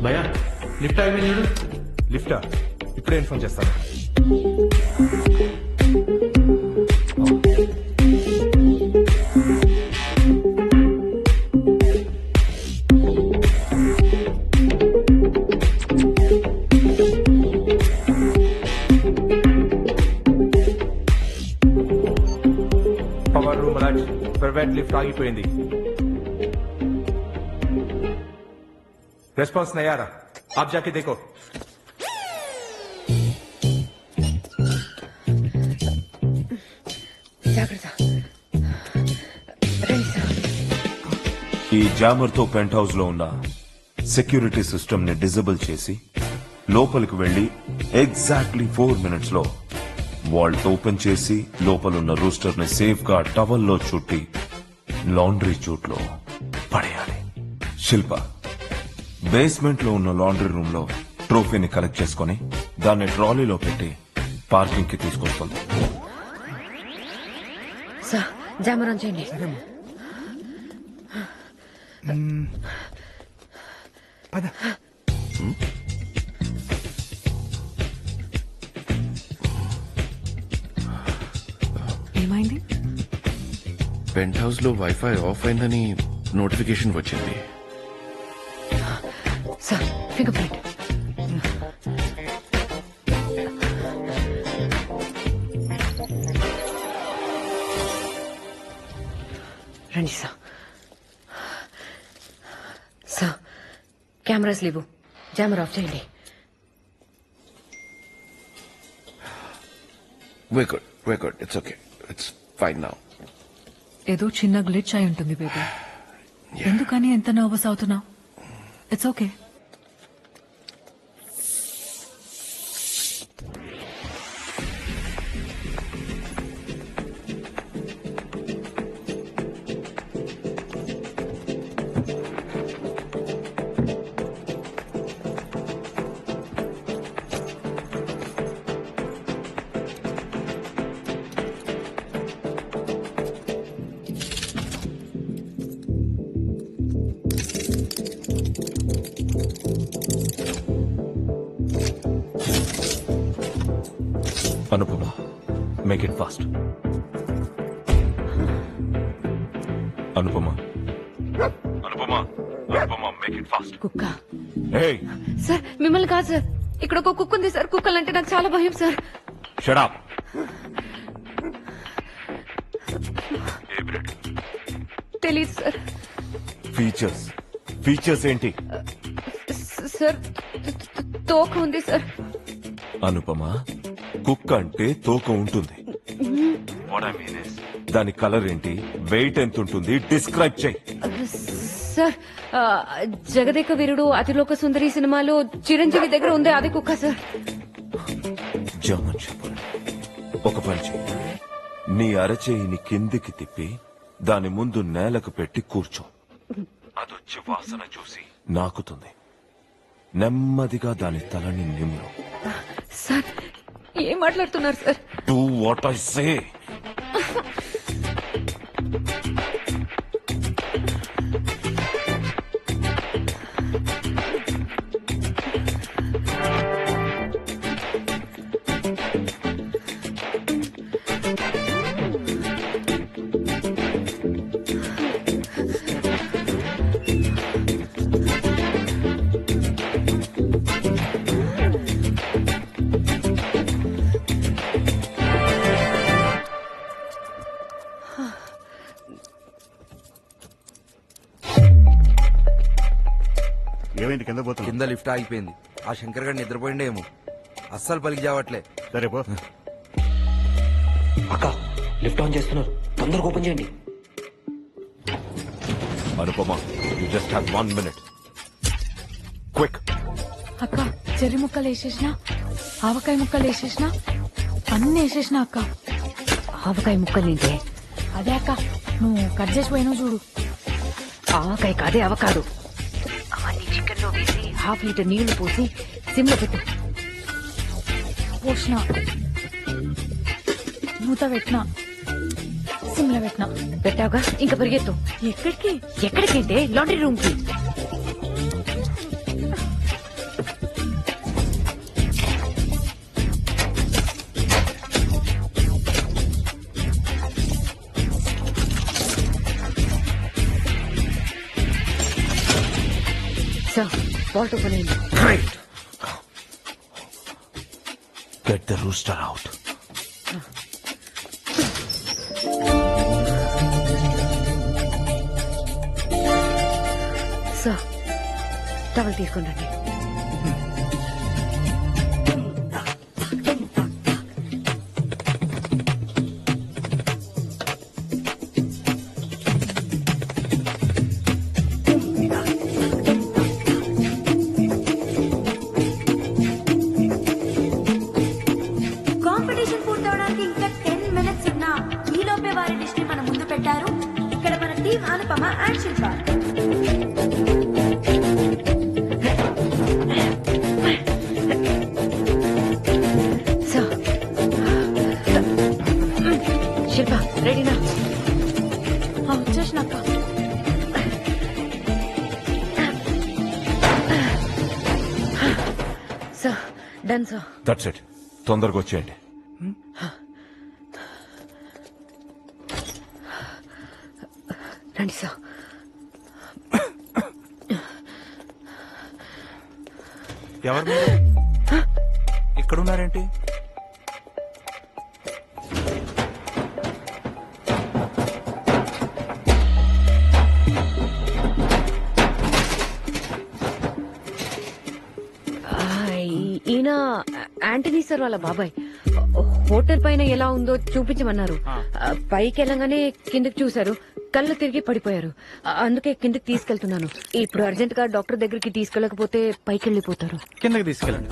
భయా లిఫ్ట్ ఆగి చూడు. లిఫ్టా? ఇప్పుడే ఇన్ఫార్మ్ చేస్తాను. Power room allot. Private lift ఆగిపోయింది. रेस्पॉन्स नहीं आ रहा. आप जाके देखो. జాగ్రత్త. రండి సార్. ఈ జామర్ తో పెంట్ హౌస్ లో ఉన్న సెక్యూరిటీ సిస్టమ్ ని డిజబుల్ చేసి లోపలికి వెళ్లి ఎగ్జాక్ట్లీ 4 minutes లో వాల్ట్ ఓపెన్ చేసి లోపలున్న రూస్టర్ ని సేఫ్ గా టవల్ లో చుట్టి లాండ్రీ జూట్ లో పడేయాలి. శిల్ప బేస్మెంట్ లో ఉన్న లాండ్రీ రూమ్ లో ట్రోఫీని కలెక్ట్ చేసుకుని దాన్ని ట్రాలీలో పెట్టి పార్కింగ్ కి తీసుకొస్తుంది. సార్, జామర్ ఆన్ చేయండి. పద. ఏమైంది? పెంట్ హౌస్ లో వైఫై ఆఫ్ అయిందని నోటిఫికేషన్ వచ్చింది. Sir, finger print. రండి సార్. సార్, కెమెరాస్ లేవు. జామర్ ఆఫ్ చేయండి. We're good. It's okay. It's fine now. ఏదో చిన్న గ్లిచ్ అయి ఉంటుంది బేబీ. ఎందుకని ఎంత నర్వస్ అవుతున్నావు? It's okay. Anupama, make it fast. Anupama, Anupama, Anupama, make it fast. కుక్క. ఏయ్, సార్, మిమ్మల్ని కాదు సార్. ఇక్కడ ఒక కుక్క ఉంది సార్. కుక్కలంటే నాకు చాలా భయం సార్. Shut up. తెలీదు సార్. ఫీచర్స్ ఏంటి? సార్, తోక ఉంది సార్. అనుపమ, కుక్క అంటే తోక ఉంటుంది. దాని కలర్ ఏంటి? వెయిట్ ఎంత ఉంటుంది? డిస్క్రైబ్ చేయి. సార్, జగదేక వీరుడు అతిలోక సుందరి సినిమాలో చిరంజీవి దగ్గర ఉంది అది కుక్క సార్. జమన్ చెప్పు. ఒక పని చెయ్యి. నీ అరచేయిని కిందికి తిప్పి దాని ముందు నేలకు పెట్టి కూర్చో. అదొచ్చి వాసన చూసి నాకుతుంది. నెమ్మదిగా దాని తలని నిమ్ము. సార్, ఏం మాట్లాడుతున్నారు sir? Do what I say. ఏమైంది కింద పోతున్నా? కింద లిఫ్ట్ ఆగిపోయింది. ఆ శంకర్ గారిని నిద్రపోయిండేమో, అస్సలు పలికి చావట్లే. సరే పో. అక్క లిఫ్ట్ ఆన్ చేస్తున్నారు, తొందరగా ఓపెన్ చేయండి. Anupama, you just have 1 minute. Quick. అక్క చెర్రి ముక్కలు వేసేసిన, ఆవకాయ ముక్కలు వేసేసిన, అన్ని వేసేసిన అక్క. ఆవకాయ ముక్కలు నింటే అదే అక్క నువ్వు కట్ చేసి పోయినావు చూడు. ఆవకాయ కాదే అవకాడు. అవన్నీ చికెన్ లో వేసి 1/2 లీటర్ నీళ్లు పోసి సిమ్లో పెట్టు. పోసిన మూత పెట్టినా, సిమ్లో పెట్టినా. పెట్టావుగా, ఇంకా పరిగెత్తు. ఎక్కడికి? ఎక్కడికంటే లాండ్రీ రూమ్ కి. సార్, వాల్ట్ ఓపెన్ అయింది. Get the rooster out. Sir, towel తీసుకుని రండి. కాంపిటీషన్ పూర్తవడానికి ఇంకా 10 minutes ఉన్నా ఈ లోపే వారి డిష్ ని మన ముందు పెట్టారు. ఇక్కడ మన team Anupama and Shilpa. Sir, Shilpa రెడీనా? వచ్చేసిన అక్క. Sir, done sir. That's it. తొందరగా వచ్చేయండి. రండి సార్. ఎవరు మీరు? ఇక్కడున్నారేంటి? ఈయన యాంటనీ సార్ వాళ్ళ బాబాయ్. హోటల్ పైన ఎలా ఉందో చూపించమన్నారు. పైకి వెళ్ళగానే కిందకి చూశారు, కళ్ళు తిరిగి పడిపోయారు. అందుకే కిందకి తీసుకెళ్తున్నాను. ఇప్పుడు అర్జెంట్ గా డాక్టర్ దగ్గరికి తీసుకెళ్ళకపోతే పైకి వెళ్ళిపోతారు. కిందకి తీసుకెళ్ళండి.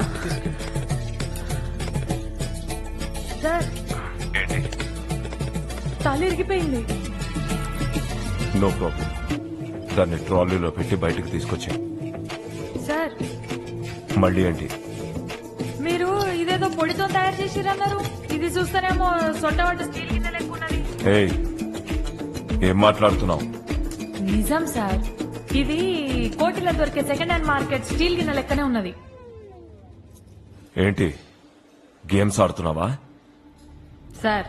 సార్, తల ఇరిగిపోయింది. No problem. దాన్ని ట్రాలీలో పెట్టి బయటకు తీసుకొచ్చాయి. సార్, మళ్ళీ ఏంటి? మీరు ఇదేదో పొడితో తయారు చేసిరన్నారు. ఇది చూస్తేనేమో సొంట స్టీల్ కింద లెక్కున్నది. ఏయ్, ఏం మాట్లాడుతున్నావు? నిజం సార్, ఇది కోటిలో దొరికే సెకండ్ హ్యాండ్ మార్కెట్ స్టీల్ గిన్నె లెక్కనే ఉన్నది. ఏంటి గేమ్స్ ఆడుతున్నావా? సార్,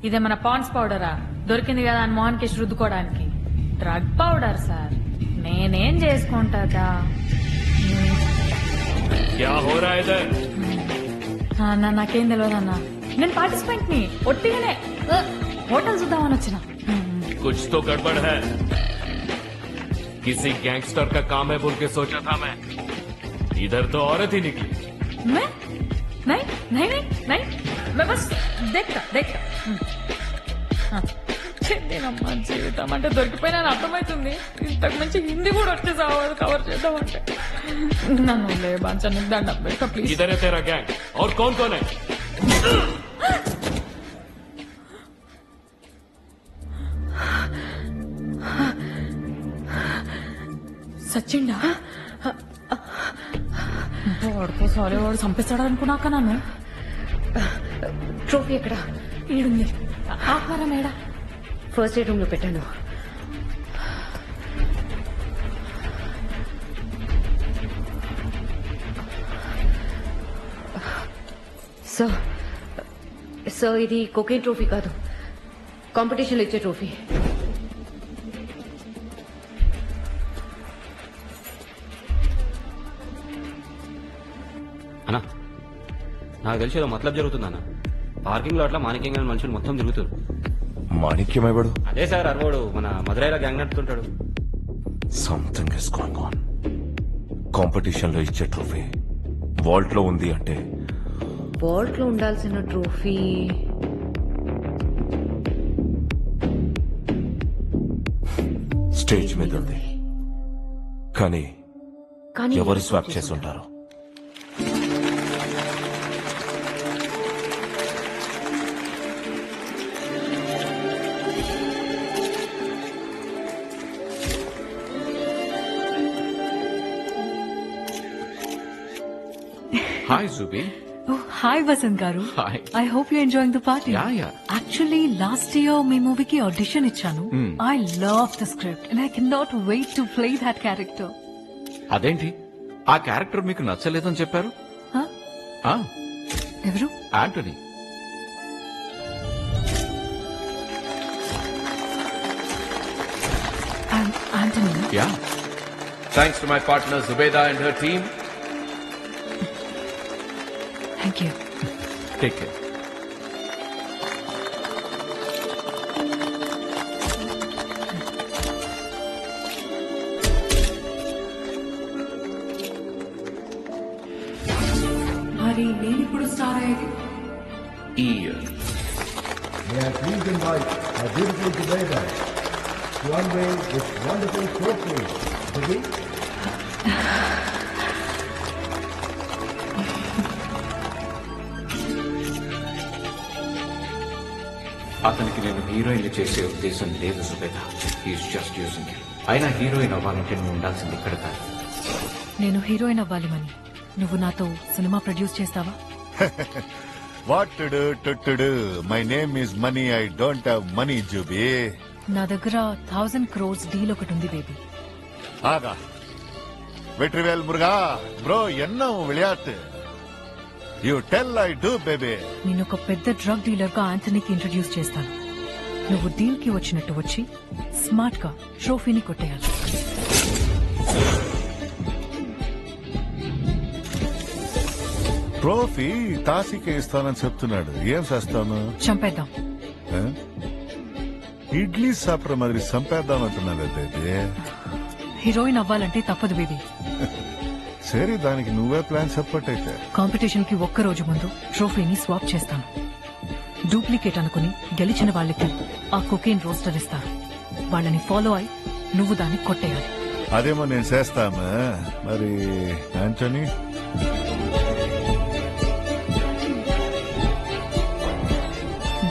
ఇదేమన్నా పాండ్స్ పౌడరా? దొరికింది కదా అని మోహన్ కేసు రుద్దుకోవడానికి. డ్రగ్ పౌడర్ సార్, నేనేం చేసుకుంటా. నాకేం తెలియదు అన్న. నేను పార్టిసిపెంట్ ని, ఒట్టిగానే హోటల్ చూద్దామని వచ్చిన. कुछ तो गड़बड़ है. किसी गैंगस्टर का काम है बोल के सोचा था मैं. इधर तो औरत ही निकली. मैं नहीं नहीं नहीं नहीं, मैं बस देखता देखता. నేనమ్మా జీవితం అంటే దొరికిపోయినా అర్థమవుతుంది. ఇంతకు మంచి హిందీ కూడా వచ్చే సావాలి కవర్ చేద్దామంటే. నన్ను లే బాగా నీకు దండం పెడతా ప్లీజ్. इधर है तेरा गैंग. और कौन कौन है? సచ్చిండా? వాడుకో సారీ, వాడు చంపేస్తాడు అనుకున్నాక నన్ను. ట్రోఫీ ఎక్కడ? ఈడుంది. ఆహారం ఏడా? ఫస్ట్ ఎయిడ్ రూమ్ లో పెట్టాను. సార్, ఇది కోకేన్ ట్రోఫీ కాదు, కాంపిటీషన్ లో ఇచ్చే ట్రోఫీ. అన్నా, నాకు తెలిసి ఏదో మతలబ్ జరుగుతుందన్న. పార్కింగ్ లో అట్లా మాణిక్యంగా మనుషులు మొత్తం తిరుగుతారు. మాణిక్యం ఎవడు? అదే సార్ అరవోడు మన మధురైలో గ్యాంగ్ నడుపుతుంటాడు. Something is going on. Competition లో ఇచ్చే ట్రోఫీ వాల్ట్ లో ఉంది అంటే వాల్ట్ లో ఉండాల్సిన ట్రోఫీ స్టేజ్ మీద ఉంది. కానీ ఎవరు స్వాప్ చేసి ఉంటారు? Hi సుబి. Oh, hi Vasant garu. Hi. I hope you're enjoying the party. Yeah. Actually, last year మీ మూవీకి ఆడిషన్ ఇచ్చాను. I love the script and I cannot wait to play that character. అదేంటి ఆ క్యారెక్టర్ మీకు నచ్చలేదని చెప్పారు? Huh? ఆ, ఎవరు? Antony. Anthony. Yeah. Thanks to my partner Zubeda and her team. Thank you. Take care. మరి నేను ఇప్పుడు స్టార్ అయ్యేది ఈ year May I please invite our beautiful Zubeda to unveil this wonderful trophy. Zubi? అతనికి నేను heroine చేసే ఉద్దేశం లేదు సుబేదా. He's just using you. అయినా హీరోయిన్ అవ్వాలంటే నువ్వు ఉండాల్సింది ఇక్కడ కాదు. నేను హీరోయిన్ అవ్వాలి మని నువ్వు నాతో సినిమా ప్రొడ్యూస్ చేస్తావా? What to do? My name is Money. I don't have money, Jubi. నా దగ్గర 1000 crores డీల్ ఒకటి ఉంది బేబీ. ஆகா வெற்றிவேல் முருகா ப்ரோ என்ன உன் விளையாட்டு? You tell I do, baby. నేను ఒక పెద్ద డ్రగ్ డీలర్ గా ఆంథనీకి ఇంట్రడ్యూస్ చేస్తాను. నువ్వు డీల్ కి వచ్చినట్టు వచ్చి స్మార్ట్ గా ట్రోఫీని కొట్టేయాలి. ట్రోఫీ తాసికే ఇస్తానని చెప్తున్నాడు. ఏం చేస్తాను? చంపేద్దాం. ఇడ్లీ సాప్ర మాదిరి చంపేద్దామంటున్నావే బేబీ. హీరోయిన్ అవ్వాలంటే తప్పదు బేబీ. సరే దానికి నువ్వే ప్లాన్ చెప్పట్టయితే. కాంపిటీషన్ కి ఒక్క రోజు ముందు ట్రోఫీని స్వాప్ చేస్తాను. డూప్లికేట్ అనుకుని గెలిచిన వాళ్ళకి ఆ కొకేన్ రోస్టర్ ఇస్తారు. వాళ్ళని ఫాలో అయి నువ్వు దాన్ని కొట్టేయాలి. అదేమో నేను చేస్తామా. మరి యాంటనీ?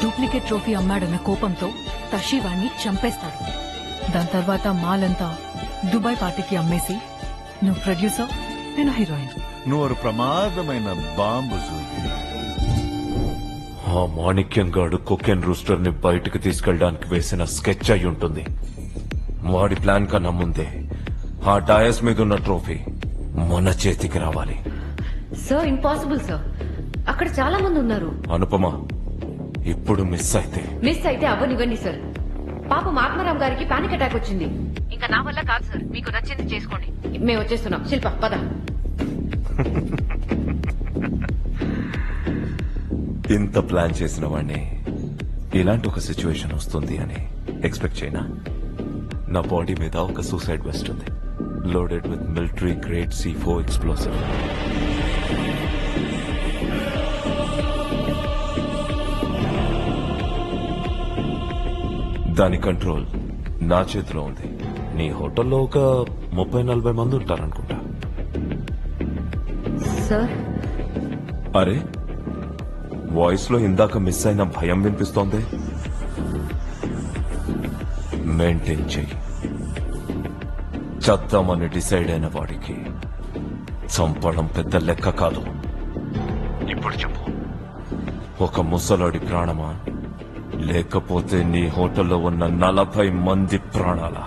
డూప్లికేట్ ట్రోఫీ అమ్మాడన్న కోపంతో తషి వాణ్ణి చంపేస్తాడు. దాని తర్వాత మాలంతా దుబాయ్ పార్టీకి అమ్మేసి నువ్వు ప్రొడ్యూసర్, నేను హీరోయిన్. నువ్వు ఒక ప్రమాదమైన బాంబు జూబి. ఆ మాణిక్యం గాడు కొకెన్ రూస్టర్ ని బయటకు తీసుకెళ్ళడానికి వేసిన స్కెచ్ అయి ఉంటుంది. వాడి ప్లాన్ కన్నా ముందే ఆ డయస్ మీద ఉన్న ట్రోఫీ మన చేతికి రావాలి. సార్ ఇంపాసిబుల్ సార్, అక్కడ చాలా మంది ఉన్నారు. అనుపమ, ఇప్పుడు మిస్ అయితే అవ్వనివ్వండి సార్. పాపం ఆత్మారాం గారికి పానిక్ అటాక్ వచ్చింది. ఇంకా నా వల్ల కాదు సార్. మీకు నచ్చింది చేసుకోండి. మేము వచ్చేస్తున్నాం. శిల్ప పద. ఇంత ప్లాన్ చేసిన వాడిని ఇలాంటి ఒక సిచ్యువేషన్ వస్తుంది అని ఎక్స్పెక్ట్ చేయనా? నా బాడీ మీద ఒక సూసైడ్ వెస్ట్ ఉంది, loaded with military grade C4 explosive. దాని కంట్రోల్ నా చేతిలో ఉంది. నీ హోటల్లో ఒక 30-40 మంది ఉంటారనుకుంటా. సార్, అరే వాయిస్ లో ఇందాక మిస్ అయిన భయం వినిపిస్తోంది. మెయింటైన్ చెయ్యి. చద్దామని డిసైడ్ అయిన వాడికి చంపడం పెద్ద లెక్క కాదు. ఇప్పుడు చెప్పు, ఒక ముసలాడి ప్రాణమా లేకపోతే నీ హోటల్లో ఉన్న 40 మంది ప్రాణాలా?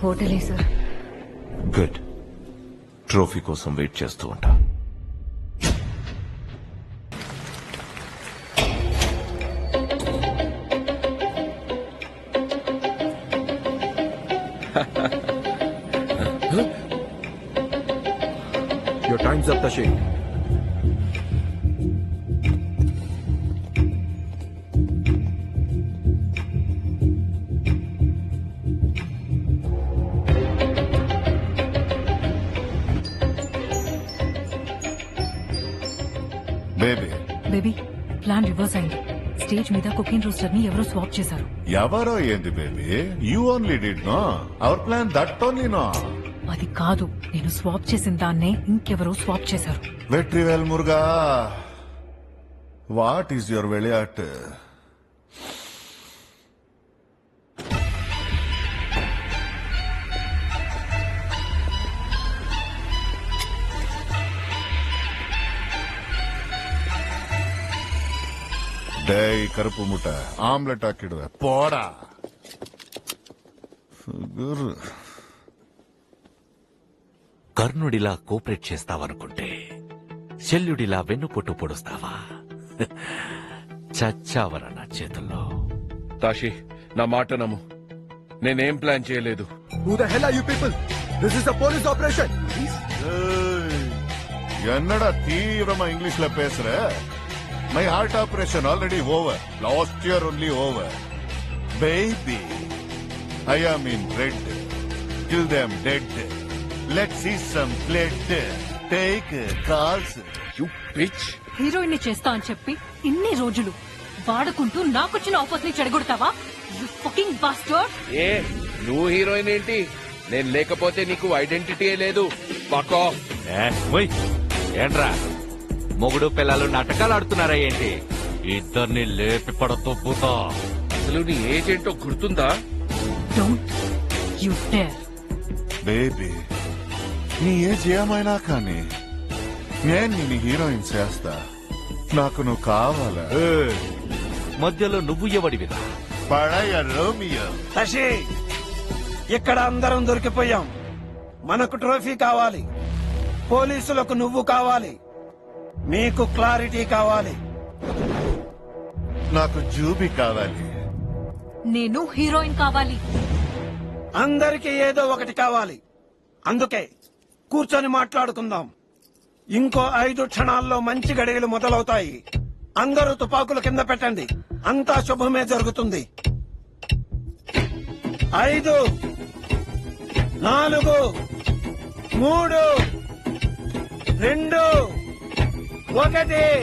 హోటలే సార్. గుడ్. ట్రోఫీ కోసం వెయిట్ చేస్తూ ఉంటా. Your time's up, Tashi. Plan reverse అయింది. స్టేజ్ మీద కుకింగ్ రోస్టర్ ని ఎవరో స్వాప్ చేశారు. ఎవరో ఏంది baby, you only did no our plan that only no. అది కాదు, నేను స్వాప్ చేసిన దాన్నే ఇంకెవరో స్వాప్ చేశారు. Vetrivel Muruga, what is your వెళియాట్? டேய் கருப்பு முட்டை, ஆம்லெட் ஆக்கிடுவேன் போடா. குரு కర్ణుడిలా కోఆపరేట్ చేస్తావనుకుంటే శల్యుడిలా వెన్నుపోటు పొడుస్తావా? చచ్చావరా నా చేతుల్లో. తాషి, నా మాట నమ్ము, నేనేం ప్లాన్ చేయలేదు. Who the hell are you people? This is a police operation. என்னடா தீவிரமா இங்கிலீஷ்ல பேசுற? My heart operation already over. Last year only over. Baby, I am in red. Kill them dead. Let's see some blood. Take calls. You bitch. Heroine ని చేస్తా అని చెప్పి ఇన్ని రోజులు వాడుకుంటూ నాకొచ్చిన ఆఫర్స్ ని చెడగొడతావా? You fucking bastard. ఏ, నువ్వు హీరోయిన్ ఏంటి? నేను లేకపోతే నీకు ఐడెంటిటీ లేదు. Fuck off. ఏంట్రా మొగుడు పిల్లలు నాటకాలు ఆడుతున్నారా ఏంటి? ఇద్దరిని లేపి పడతో పోతా. అసలు నీ ఏజ్ ఏంటో గుర్తుందా? Don't you dare. బేబీ, నీ ఏజ్ ఏమైనా కానీ నేను నిన్ను హీరోయిన్ చేస్తా. నాకు నువ్వు కావాలా? మధ్యలో నువ్వు ఎవడివిరా? పడయ రోమియో. శశి, ఇక్కడ అందరం దొరికిపోయాం. మనకు ట్రోఫీ కావాలి, పోలీసులకు నువ్వు కావాలి, మీకు క్లారిటీ కావాలి. నాకు జూబీ కావాలి. నేను హీరోయిన్ కావాలి. అందరికీ ఏదో ఒకటి కావాలి. అందుకే కూర్చొని మాట్లాడుకుందాం. ఇంకో 5 క్షణాల్లో మంచి గడియలు మొదలవుతాయి. అందరూ తుపాకులు కింద పెట్టండి. అంతా శుభమే జరుగుతుంది. 5, 4, 3, 2, 1.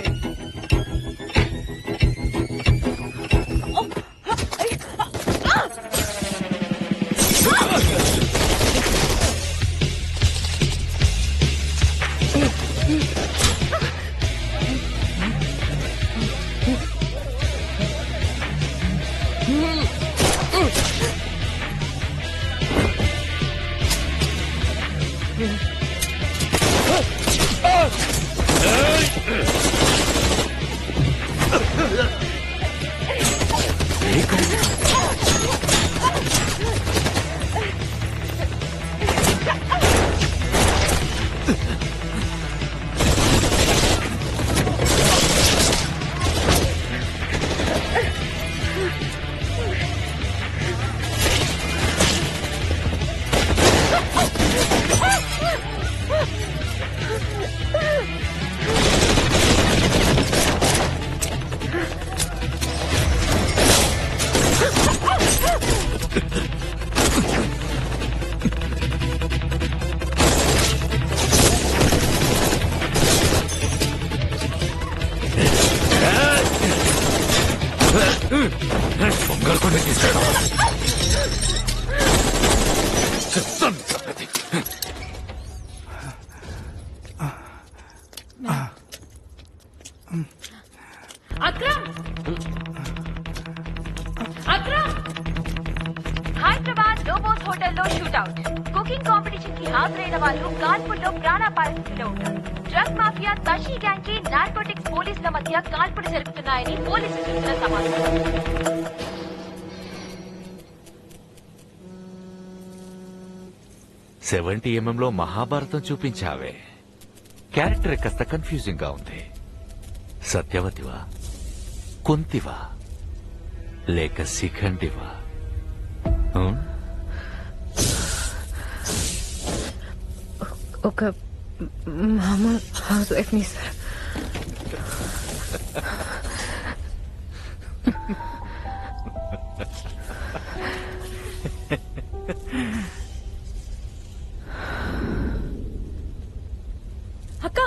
అక్రమ్, అక్రమ్, హైదరాబాద్ లోబోస్ హోటల్లో షూట్అవుట్. కుకింగ్ కాంపిటీషన్ కి హాజరైన వాళ్ళు కాల్పుల్లో ప్రాణాపాయ స్థితిలో ఉన్నారు. డ్రగ్ మాఫియా తషీ గ్యాంగ్ కి నార్కోటిక్స్ పోలీసుల మధ్య కాల్పులు జరుగుతున్నాయని పోలీసులు చెబుతున్న సమాచారం. 70mm లో మహాభారతం చూపించావే. క్యారెక్టర్ కాస్త కన్ఫ్యూజింగ్ గా ఉంది. సత్యవతివా, కుంతివా, లేక శిఖండివా? ఒక మామూలు హౌస్ వైఫ్ ని సార్. అక్క,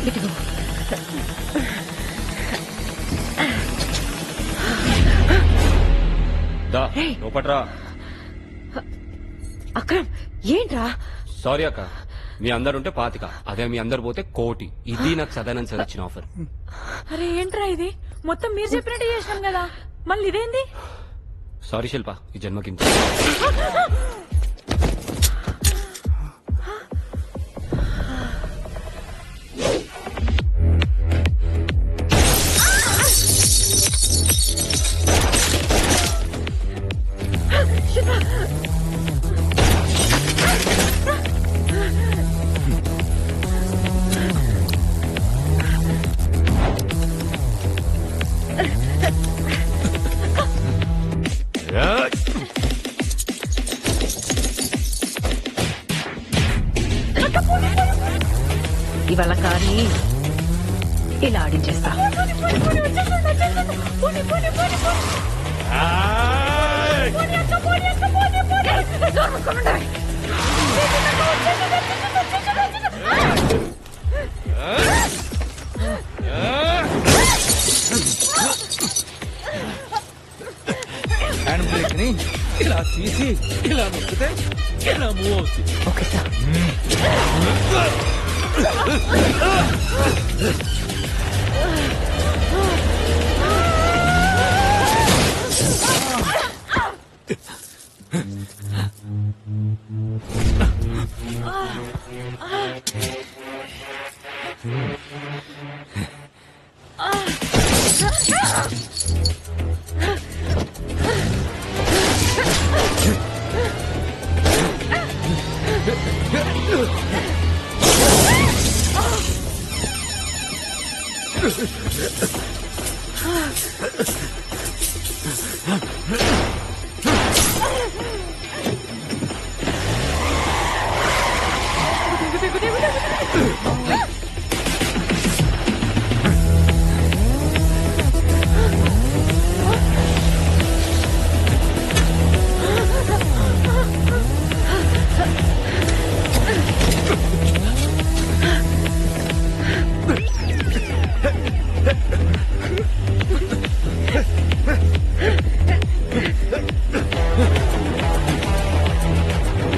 ఇదిగో లోపట్రా. అక్రమ్ ఏంట్రా? సారీ అక్క, మీ అందరుంటే 25, అదే మీ అందరు పోతే 1 కోటి. ఇది నాకు సదానంద్ సార్ ఇచ్చిన ఆఫర్. అరే ఏంట్రా ఇది? మొత్తం మీరు చెప్పినట్టు చేసినాం కదా, మళ్ళీ ఇదేంది? సారీ శిల్ప, ఈ జన్మకి ఇంత. ఇవాళ కానీ ఇలా ఆడించేస్తా. హ్యాండ్ బ్రేక్ ని ఇలా తీసి ఇలా నొక్కితే ఇలా మూవ్ అవుతుంది. Okay sir.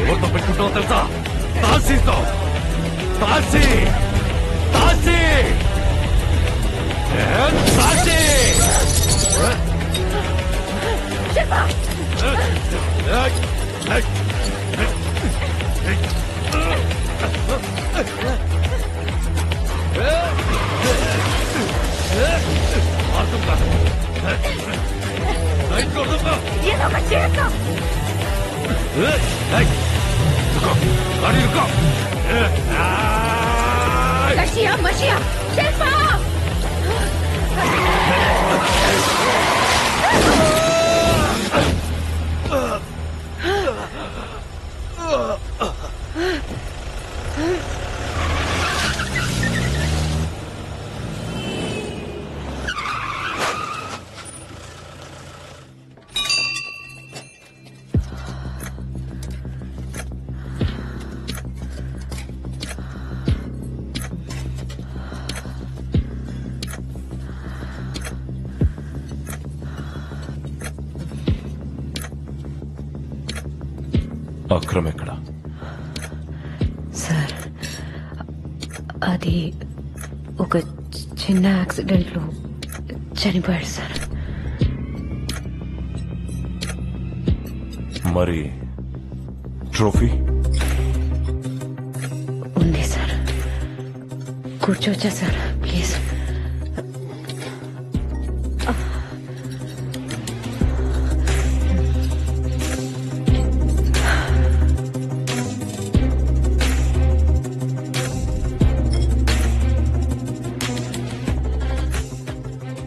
ఎవరితో పెట్టుకుంటావు తెలుసా? తాసీతో. తాసీ తాసీ తాసీ. Mashia, Mashia, Shilpa! అక్రమ్ ఎక్కడ? సార్ అది ఒక చిన్న యాక్సిడెంట్ లో చనిపోయాడు సార్. మరి ట్రోఫీ ఉంది సార్. కూర్చోవచ్చా sir please?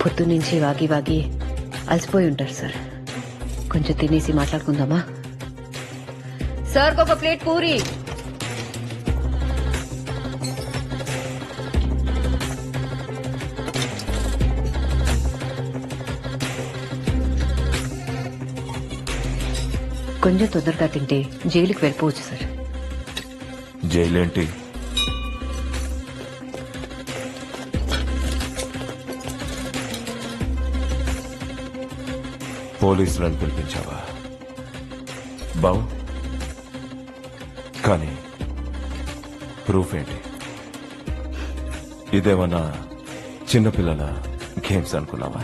పొద్దు నుంచి వాగి వాగి అలసిపోయి ఉంటారు సార్. కొంచెం తినేసి మాట్లాడుకుందామా? సార్ ఒక ప్లేట్ పూరి. కొంచెం తొందరగా తింటే జైలుకి వెళ్ళిపోవచ్చు సార్. జైలేంటి? పోలీసులను పిలిపించావా? బావు, కానీ ప్రూఫ్ ఏంటి? ఇదేమన్నా చిన్నపిల్లల గేమ్స్ అనుకున్నావా?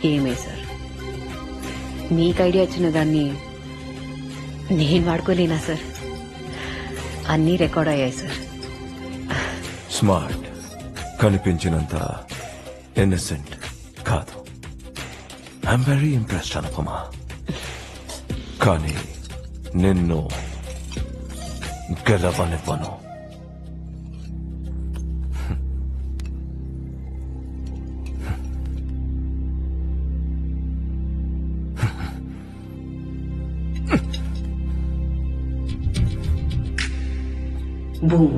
ఏమే సార్, మీకు ఐడియా ఇచ్చిన దాన్ని నేను వాడుకోలేనా సార్? అన్నీ రికార్డ్ అయ్యాయి సార్. స్మార్ట్, కనిపించినంత ఇన్నసెంట్ కాదు. I'm very impressed Anupama. కానీ నిన్ను గెలవనివ్వను. బూమ్.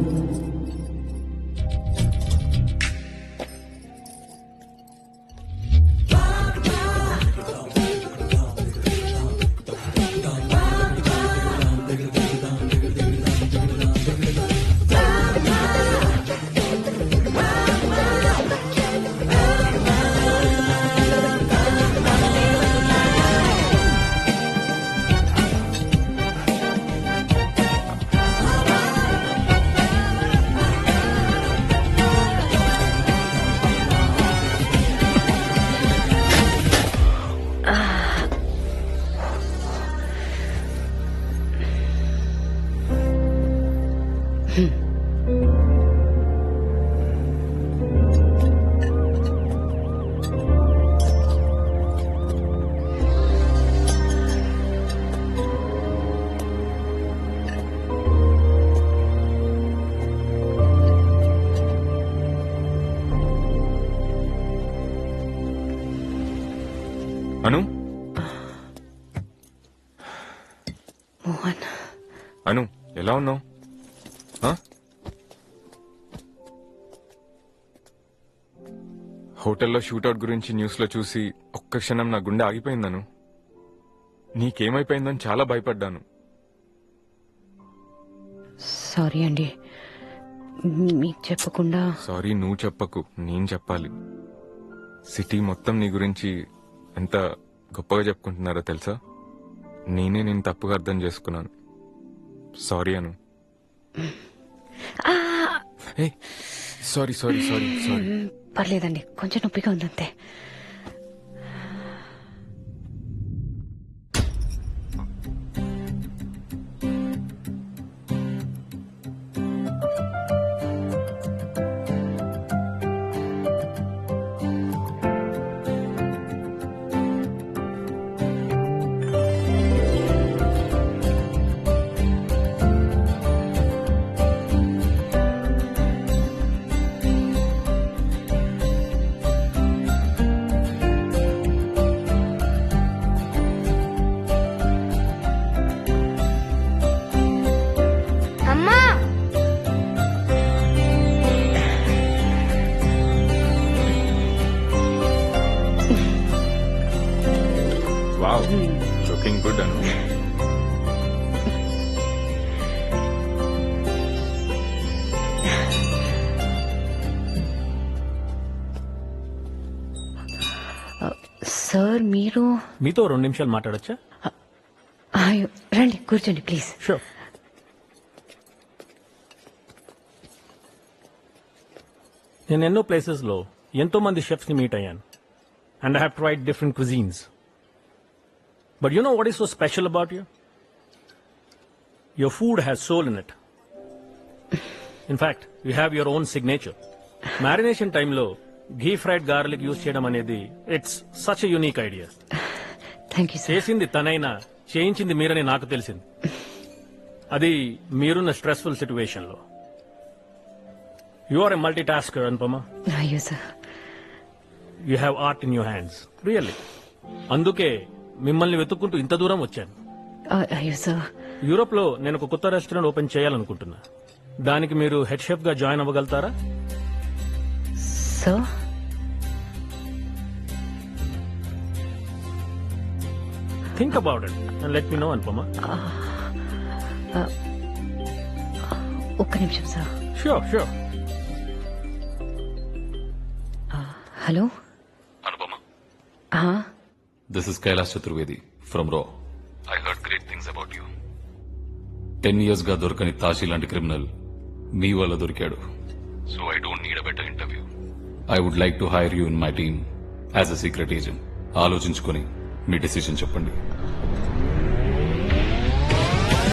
అను, మోహన్, అను ఎలా ఉన్నావు? హోటల్లో షూట్అవుట్ గురించి న్యూస్ లో చూసి ఒక్క క్షణం నా గుండె ఆగిపోయిందను. నీకేమైపోయిందని చాలా భయపడ్డాను. సారీ అండి, మీకు చెప్పకుండా. సారీ నువ్వు చెప్పకు, నేను చెప్పాలి. సిటీ మొత్తం నీ గురించి ఎంత గొప్పగా చెప్పుకుంటున్నారో తెలుసా? నేనే నేను తప్పుగా అర్థం చేసుకున్నాను. Sorry Anu. Sorry sorry sorry sorry. పర్లేదండి, కొంచెం నొప్పిగా ఉందంతే. Looking good Anu. సార్ మీరు మీతో 2 నిమిషాలు మాట్లాడొచ్చా? రండి కూర్చోండి ప్లీజ్. షూర్. నేను ఎన్నో ప్లేసెస్ లో ఎంతో మంది షెఫ్స్ ని మీట్ అయ్యాను. And I have tried different cuisines. But you know what is so special about you? Your food has soul in it. In fact you have your own signature. Marination టైంలో ghee fried garlic use చేయడం అనేది it's such a unique idea. Thank you sir. చేసింది తనైనా చేయించింది మీరని నాకు తెలిసింది. అది మీరున్న స్ట్రెస్ఫుల్ సిచ్యువేషన్ లో. You are a multitasker Anupama. అయ్యో sir. You have art in your hands really. అందుకే మిమ్మల్ని వెతుక్కుంటూ ఇంత దూరం వచ్చాను. అయ్యో సార్. యూరోప్ లో నేను ఒక కొత్త రెస్టారెంట్ ఓపెన్ చేయాలనుకుంటున్నా. దానికి మీరు హెడ్ షెఫ్ గా జాయిన్ అవ్వగలుగుతారా? Sir think about it and let me know Anupama. ఒక్క నిమిషం సార్. Sure sure. Hello. This is Kailash Chaturvedi from Raw. I heard great things about you. 10 years గా దొరకని తాషి లాంటి క్రిమినల్ మీ వల్ల దొరికాడు. So I don't need a better interview. I would like to hire you in my team as a secret agent. ఆలోచించుకొని మీ decision చెప్పండి.